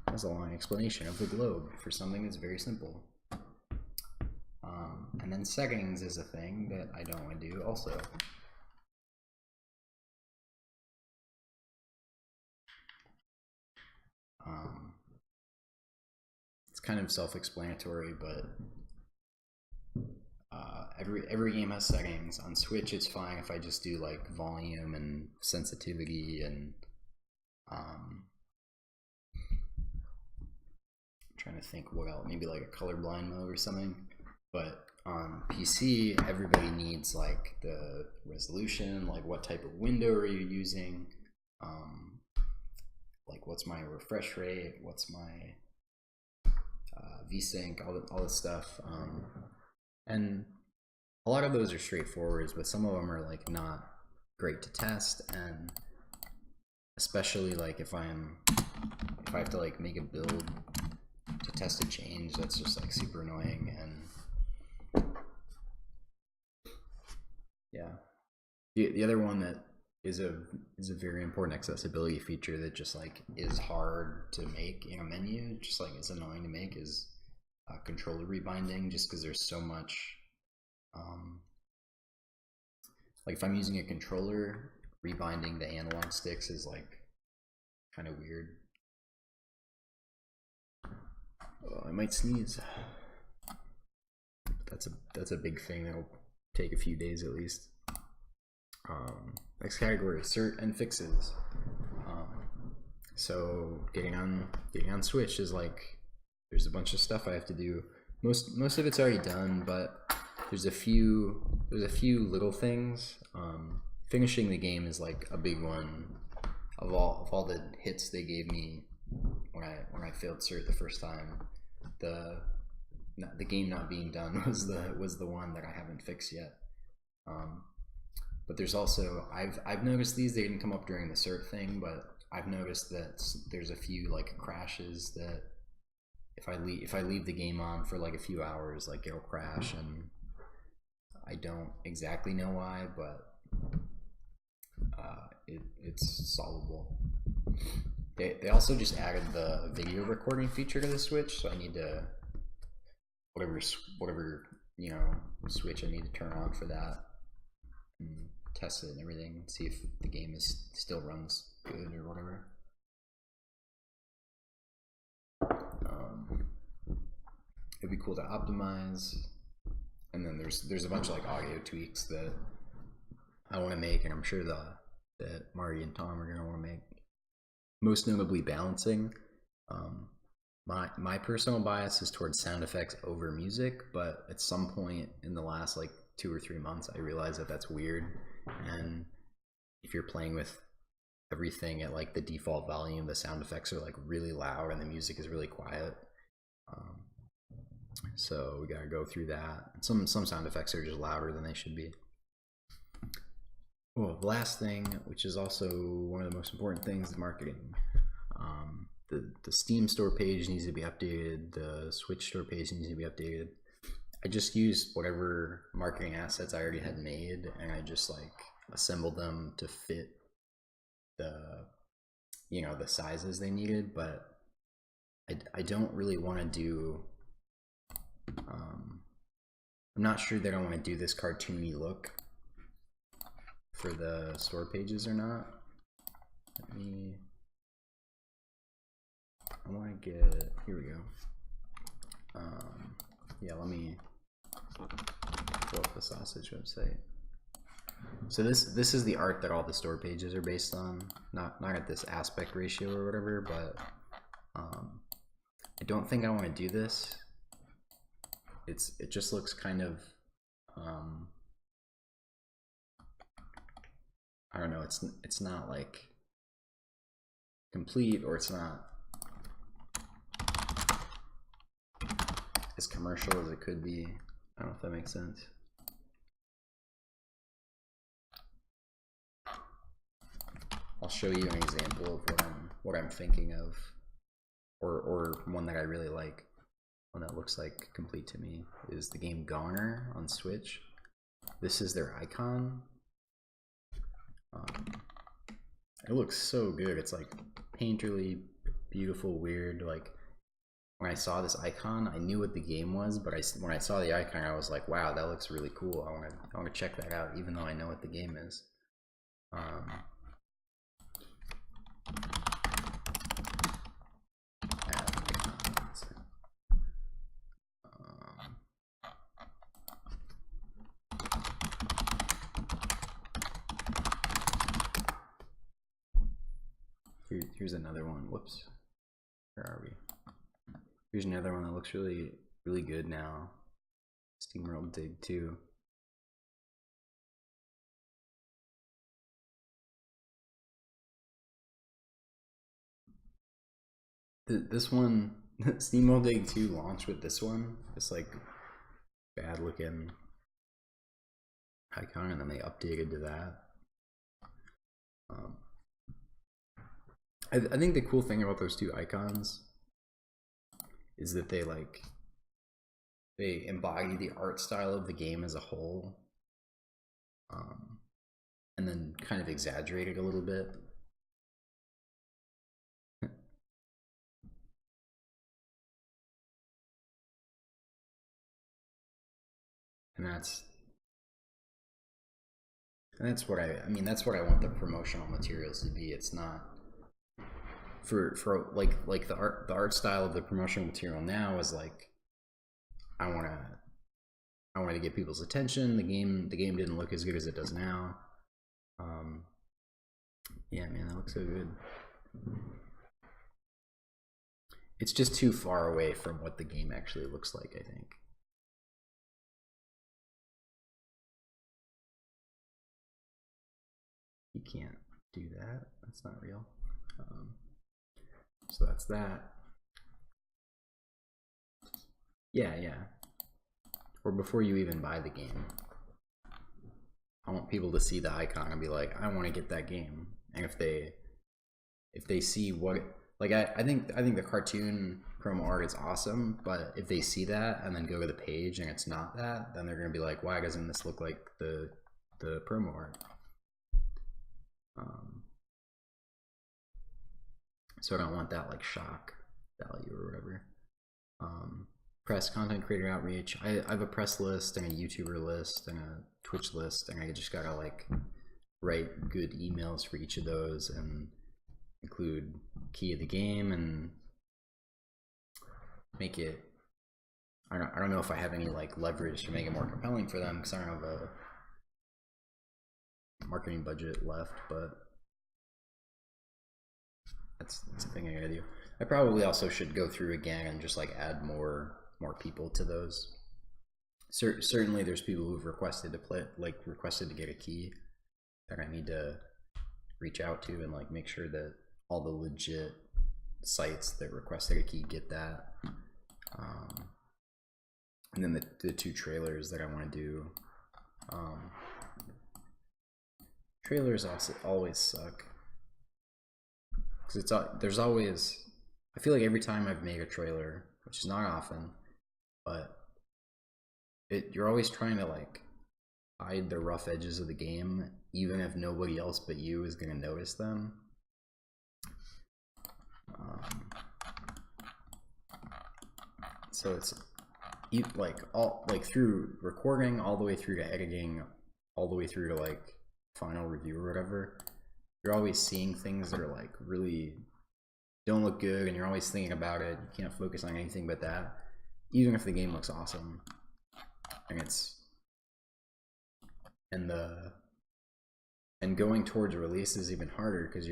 That's a long explanation of the globe for something that's very simple. And then settings is a thing that I don't want to do also. It's kind of self-explanatory, but every game has settings. On Switch, it's fine if I just do like volume and sensitivity and I'm trying to think what else, maybe like a colorblind mode or something. But on PC, everybody needs like the resolution, like what type of window are you using, like what's my refresh rate, what's my VSync, all this stuff, and a lot of those are straightforward, but some of them are like not great to test, and especially like if I have to like make a build to test a change, that's just like super annoying. And yeah, the other one that is a very important accessibility feature that just like is hard to make in a menu, just like it's annoying to make, is controller rebinding, just because there's so much like if I'm using a controller, rebinding the analog sticks is like kind of weird. Oh, I might sneeze. That's a big thing that'll take a few days at least. Next category, cert and fixes. So getting on Switch is like, there's a bunch of stuff I have to do. Most of it's already done, but there's a few little things. Finishing the game is like a big one. Of all the hits they gave me when I failed cert the first time, the game not being done was the one that I haven't fixed yet. But there's also, I've noticed these, they didn't come up during the cert thing, but I've noticed that there's a few like crashes that if I leave the game on for like a few hours, like it'll crash, and I don't exactly know why, but it's solvable. They also just added the video recording feature to the Switch, so I need to whatever switch I need to turn on for that and test it and everything, see if the game still runs good or whatever. it'd be cool to optimize. And then there's a bunch of like audio tweaks that I want to make, and I'm sure that Marty and Tom are gonna want to make. Most notably, balancing. My personal bias is towards sound effects over music, but at some point in the last like 2 or 3 months, I realized that that's weird. And if you're playing with everything at like the default volume, the sound effects are like really loud and the music is really quiet. So we gotta go through that. Some sound effects are just louder than they should be. Well, the last thing, which is also one of the most important things, is marketing. The Steam store page needs to be updated. The Switch store page needs to be updated. I just used whatever marketing assets I already had made, and I just like assembled them to fit the the sizes they needed. But I don't really want to do. I'm not sure that I want to do this cartoony look for the store pages or not. I want to get, here we go. Yeah, let me pull up the sausage website. So this is the art that all the store pages are based on. Not at this aspect ratio or whatever, but I don't think I want to do this. It just looks kind of I don't know, it's not like complete, or it's not as commercial as it could be. I don't know if that makes sense. I'll show you an example of what I'm thinking of, or one that I really like. One that looks like complete to me is the game Goner on Switch. This is their icon. It looks so good. It's like painterly, beautiful, weird. Like when I saw this icon, I knew what the game was, but when I saw the icon, I was like, "Wow, that looks really cool. I want to check that out," even though I know what the game is. Here's another one. Whoops. Where are we? Here's another one that looks really, really good now. SteamWorld Dig 2. This one, SteamWorld Dig 2 launched with this one. It's like bad looking icon, and then they updated to that. I think the cool thing about those two icons is that they embody the art style of the game as a whole, and then kind of exaggerate it a little bit. And that's what I mean, that's what I want the promotional materials to be. It's not for like the art style of the promotional material now is like I want to get people's attention. The game didn't look as good as it does now. Yeah, man, that looks so good. It's just too far away from what the game actually looks like, I think. You can't do that. That's not real. So that's that. Yeah. Or before you even buy the game, I want people to see the icon and be like, I want to get that game. And if they see what, like I think the cartoon promo art is awesome, but if they see that and then go to the page and it's not that, then they're gonna be like, why doesn't this look like the promo art? So I don't want that like shock value or whatever. Press, content creator outreach. I have a press list and a YouTuber list and a Twitch list, and I just gotta like write good emails for each of those and include key of the game and make it I don't know if I have any like leverage to make it more compelling for them because I don't have a marketing budget left, but that's a thing I gotta do. I probably also should go through again and just like add more people to those. Certainly there's people who've requested to play, like requested to get a key that I need to reach out to and like make sure that all the legit sites that requested a key get that. And then the 2 trailers that I want to do. Trailers also always suck because there's always, I feel like every time I've made a trailer, which is not often, but you're always trying to like hide the rough edges of the game, even if nobody else but you is gonna notice them. So it's like all like through recording all the way through to editing, all the way through to like final review or whatever. You're always seeing things that are like really don't look good, and you're always thinking about it. You can't focus on anything but that, even if the game looks awesome. And going towards release is even harder because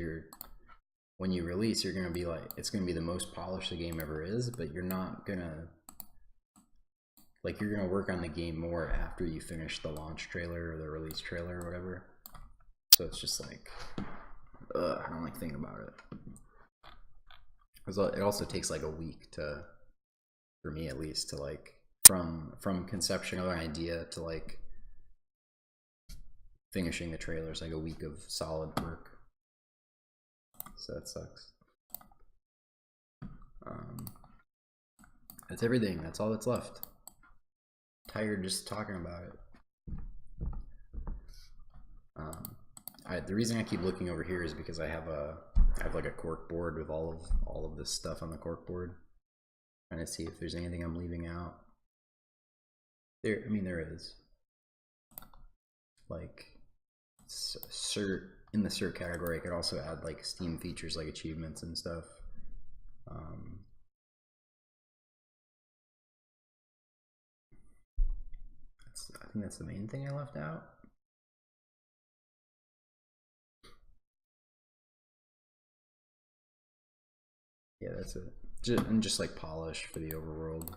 when you release, you're gonna be like, it's gonna be the most polished the game ever is, but you're not gonna like, you're gonna work on the game more after you finish the launch trailer or the release trailer or whatever. So it's just like, I don't like thinking about it. Because it also takes like a week for me at least, to like from conception of an idea to like finishing the trailer is like a week of solid work. So that sucks. That's everything. That's all that's left. Tired just talking about it. The reason I keep looking over here is because I have like a cork board with all of this stuff on the cork board, trying to see if there's anything I'm leaving out. There is. Like cert, in the cert category, I could also add like Steam features like achievements and stuff. I think that's the main thing I left out. Yeah, that's it. And just like polish for the overworld.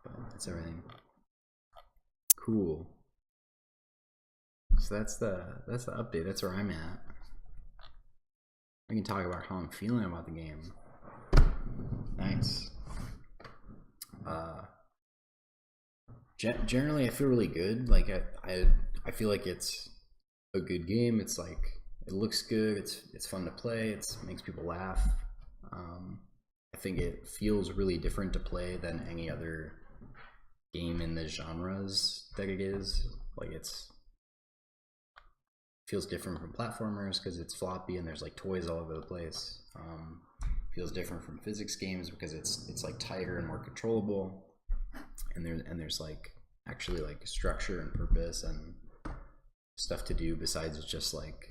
But that's everything. Cool. So that's the update. That's where I'm at. I can talk about how I'm feeling about the game. Nice. Generally, I feel really good. Like I feel like it's a good game. It's like, it looks good. It's fun to play. It makes people laugh. I think it feels really different to play than any other game in the genres that it is. Like it feels different from platformers because it's floppy and there's like toys all over the place. Feels different from physics games because it's like tighter and more controllable, and there's like actually like structure and purpose and stuff to do besides just like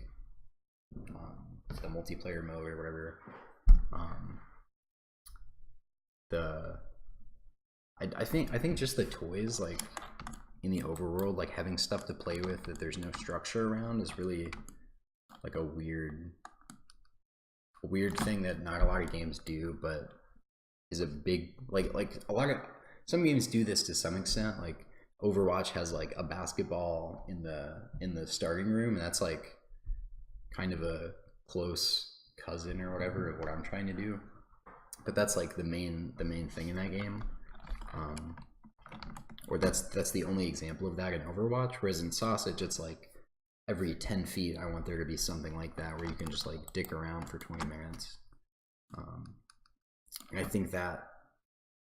the multiplayer mode or whatever. I think just the toys, like in the overworld, like having stuff to play with that there's no structure around is really like a weird thing that not a lot of games do, but is a big like a lot of, some games do this to some extent. Like Overwatch has like a basketball in the starting room, and that's like kind of a close cousin or whatever of what I'm trying to do. But that's like the main thing in that game. Or that's the only example of that in Overwatch. Whereas in Sausage, it's like every 10 feet I want there to be something like that where you can just like dick around for 20 minutes. And I think that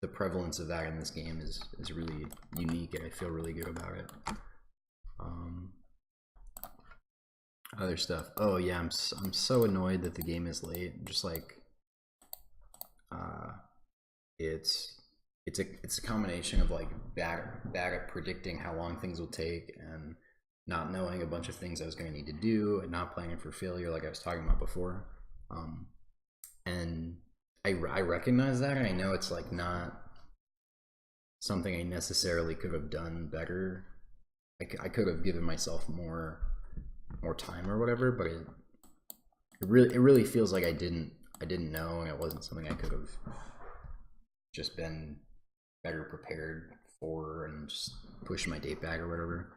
the prevalence of that in this game is really unique, and I feel really good about it. Other stuff. Oh yeah, I'm so annoyed that the game is late. Just like it's a combination of like bad at predicting how long things will take, and not knowing a bunch of things I was going to need to do, and not planning for failure like I was talking about before. And I recognize that, and I know it's like not something I necessarily could have done better. I could have given myself more time or whatever, but it really feels like I didn't know, and it wasn't something I could have just been better prepared for and just pushed my date back or whatever.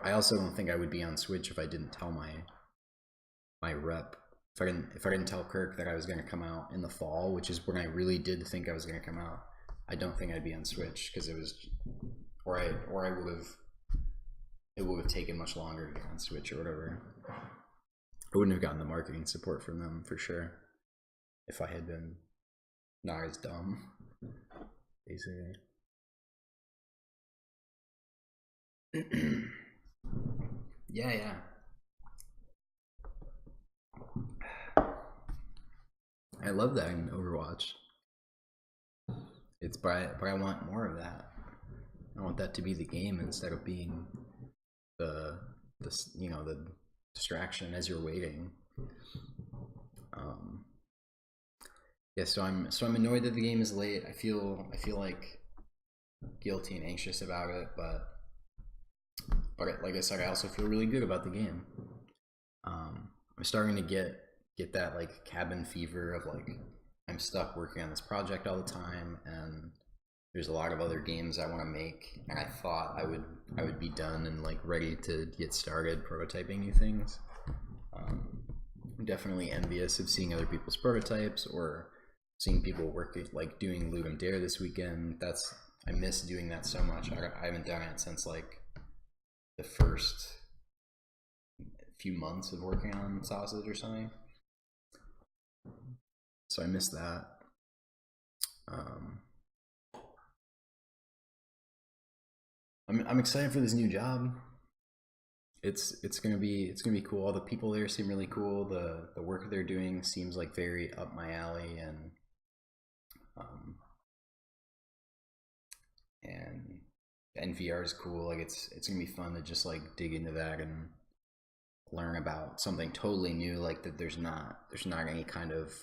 I also don't think I would be on Switch if I didn't tell my rep. If I didn't tell Kirk that I was going to come out in the fall, which is when I really did think I was going to come out, I don't think I'd be on Switch, because it was, or I would have, it would have taken much longer to get on Switch or whatever. I wouldn't have gotten the marketing support from them for sure if I had been not as dumb, basically. Yeah. I love that in Overwatch. But I want more of that. I want that to be the game instead of being the distraction as you're waiting. Yeah, so I'm annoyed that the game is late. I feel like guilty and anxious about it, but like I said, I also feel really good about the game. I'm starting to get that like cabin fever of like, I'm stuck working on this project all the time, and there's a lot of other games I want to make, and I thought I would be done and like ready to get started prototyping new things. I'm definitely envious of seeing other people's prototypes or seeing people working, like doing Ludum Dare this weekend. I miss doing that so much. I haven't done it since like the first few months of working on Sausage or something. So I miss that. I'm excited for this new job. It's gonna be cool. All the people there seem really cool. The work they're doing seems like very up my alley, and NVR is cool. Like it's gonna be fun to just like dig into that and learn about something totally new. Like that there's not any kind of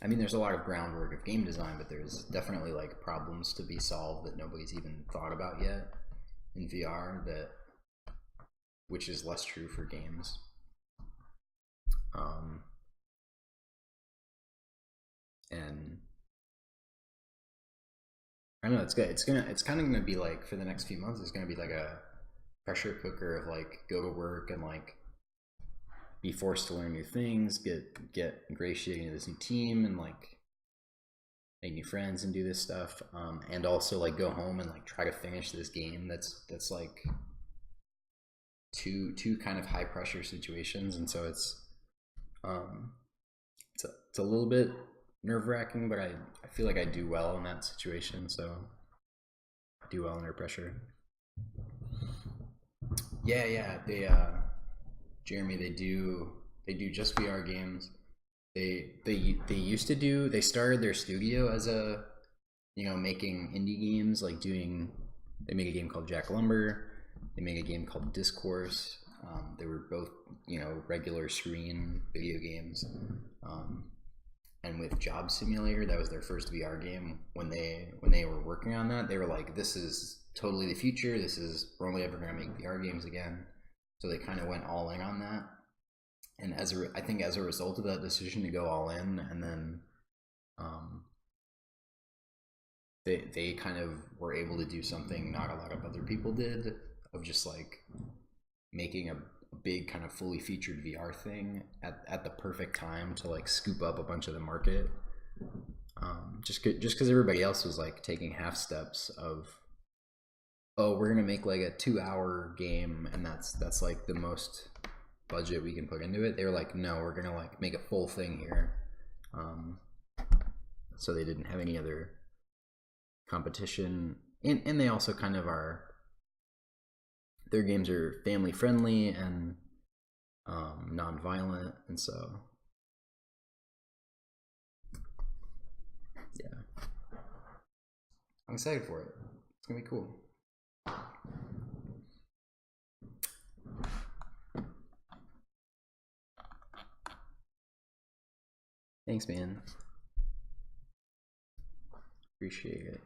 I mean, there's a lot of groundwork of game design, but there's definitely like problems to be solved that nobody's even thought about yet in VR, which is less true for games. And I don't know, it's good. It's kind of gonna be like, for the next few months, it's gonna be like a pressure cooker of like go to work and like be forced to learn new things, get ingratiated into this new team, and like make new friends and do this stuff, and also like go home and like try to finish this game that's like two kind of high pressure situations. And so it's a little bit nerve-wracking, but I feel like I do well in that situation, so I do well under pressure. Yeah, they Jeremy, they do just VR games. They used to do, they started their studio as a, making indie games, like they make a game called Jack Lumber, they make a game called Discourse. They were both, regular screen video games. And with Job Simulator, that was their first VR game. When they were working on that, they were like, this is totally the future. We're only ever going to make VR games again. So they kind of went all in on that. And I think as a result of that decision to go all in, and then they kind of were able to do something not a lot of other people did, of just like making a big kind of fully featured VR thing at the perfect time to like scoop up a bunch of the market. Just because everybody else was like taking half steps of, oh, we're gonna make like a 2-hour game and that's like the most budget we can put into it. They were like, no, we're gonna like make a full thing here. So they didn't have any other competition, and they also kind of are, their games are family friendly and non-violent, and so yeah, I'm excited for it. It's gonna be cool. Thanks, man. Appreciate it.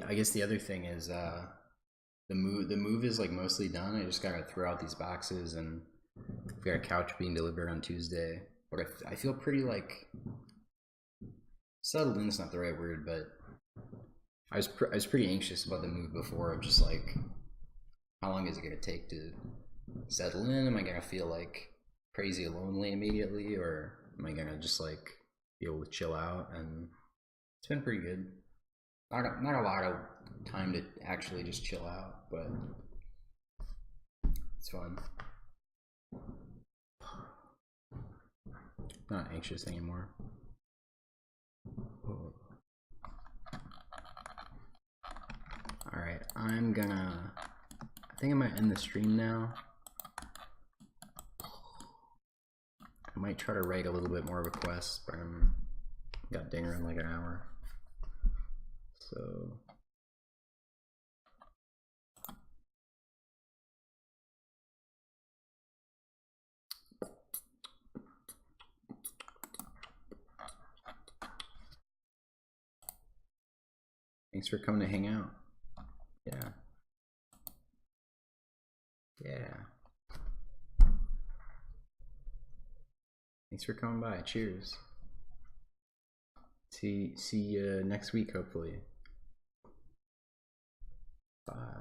I guess the other thing is the move is like mostly done. I just gotta throw out these boxes, and we've got a couch being delivered on Tuesday. But I feel pretty like settled in is not the right word, but I was pretty anxious about the move before, of just like how long is it gonna take to settle in? Am I gonna feel like crazy lonely immediately, or am I gonna just like be able to chill out? And it's been pretty good. Not a lot of time to actually just chill out, but it's fun. Not anxious anymore. Alright, I think I'm gonna end the stream now. I might try to write a little bit more of a quest, but I'm got dinner in like an hour. So thanks for coming to hang out. Yeah. Yeah. Thanks for coming by. Cheers. See you next week, hopefully. Bye.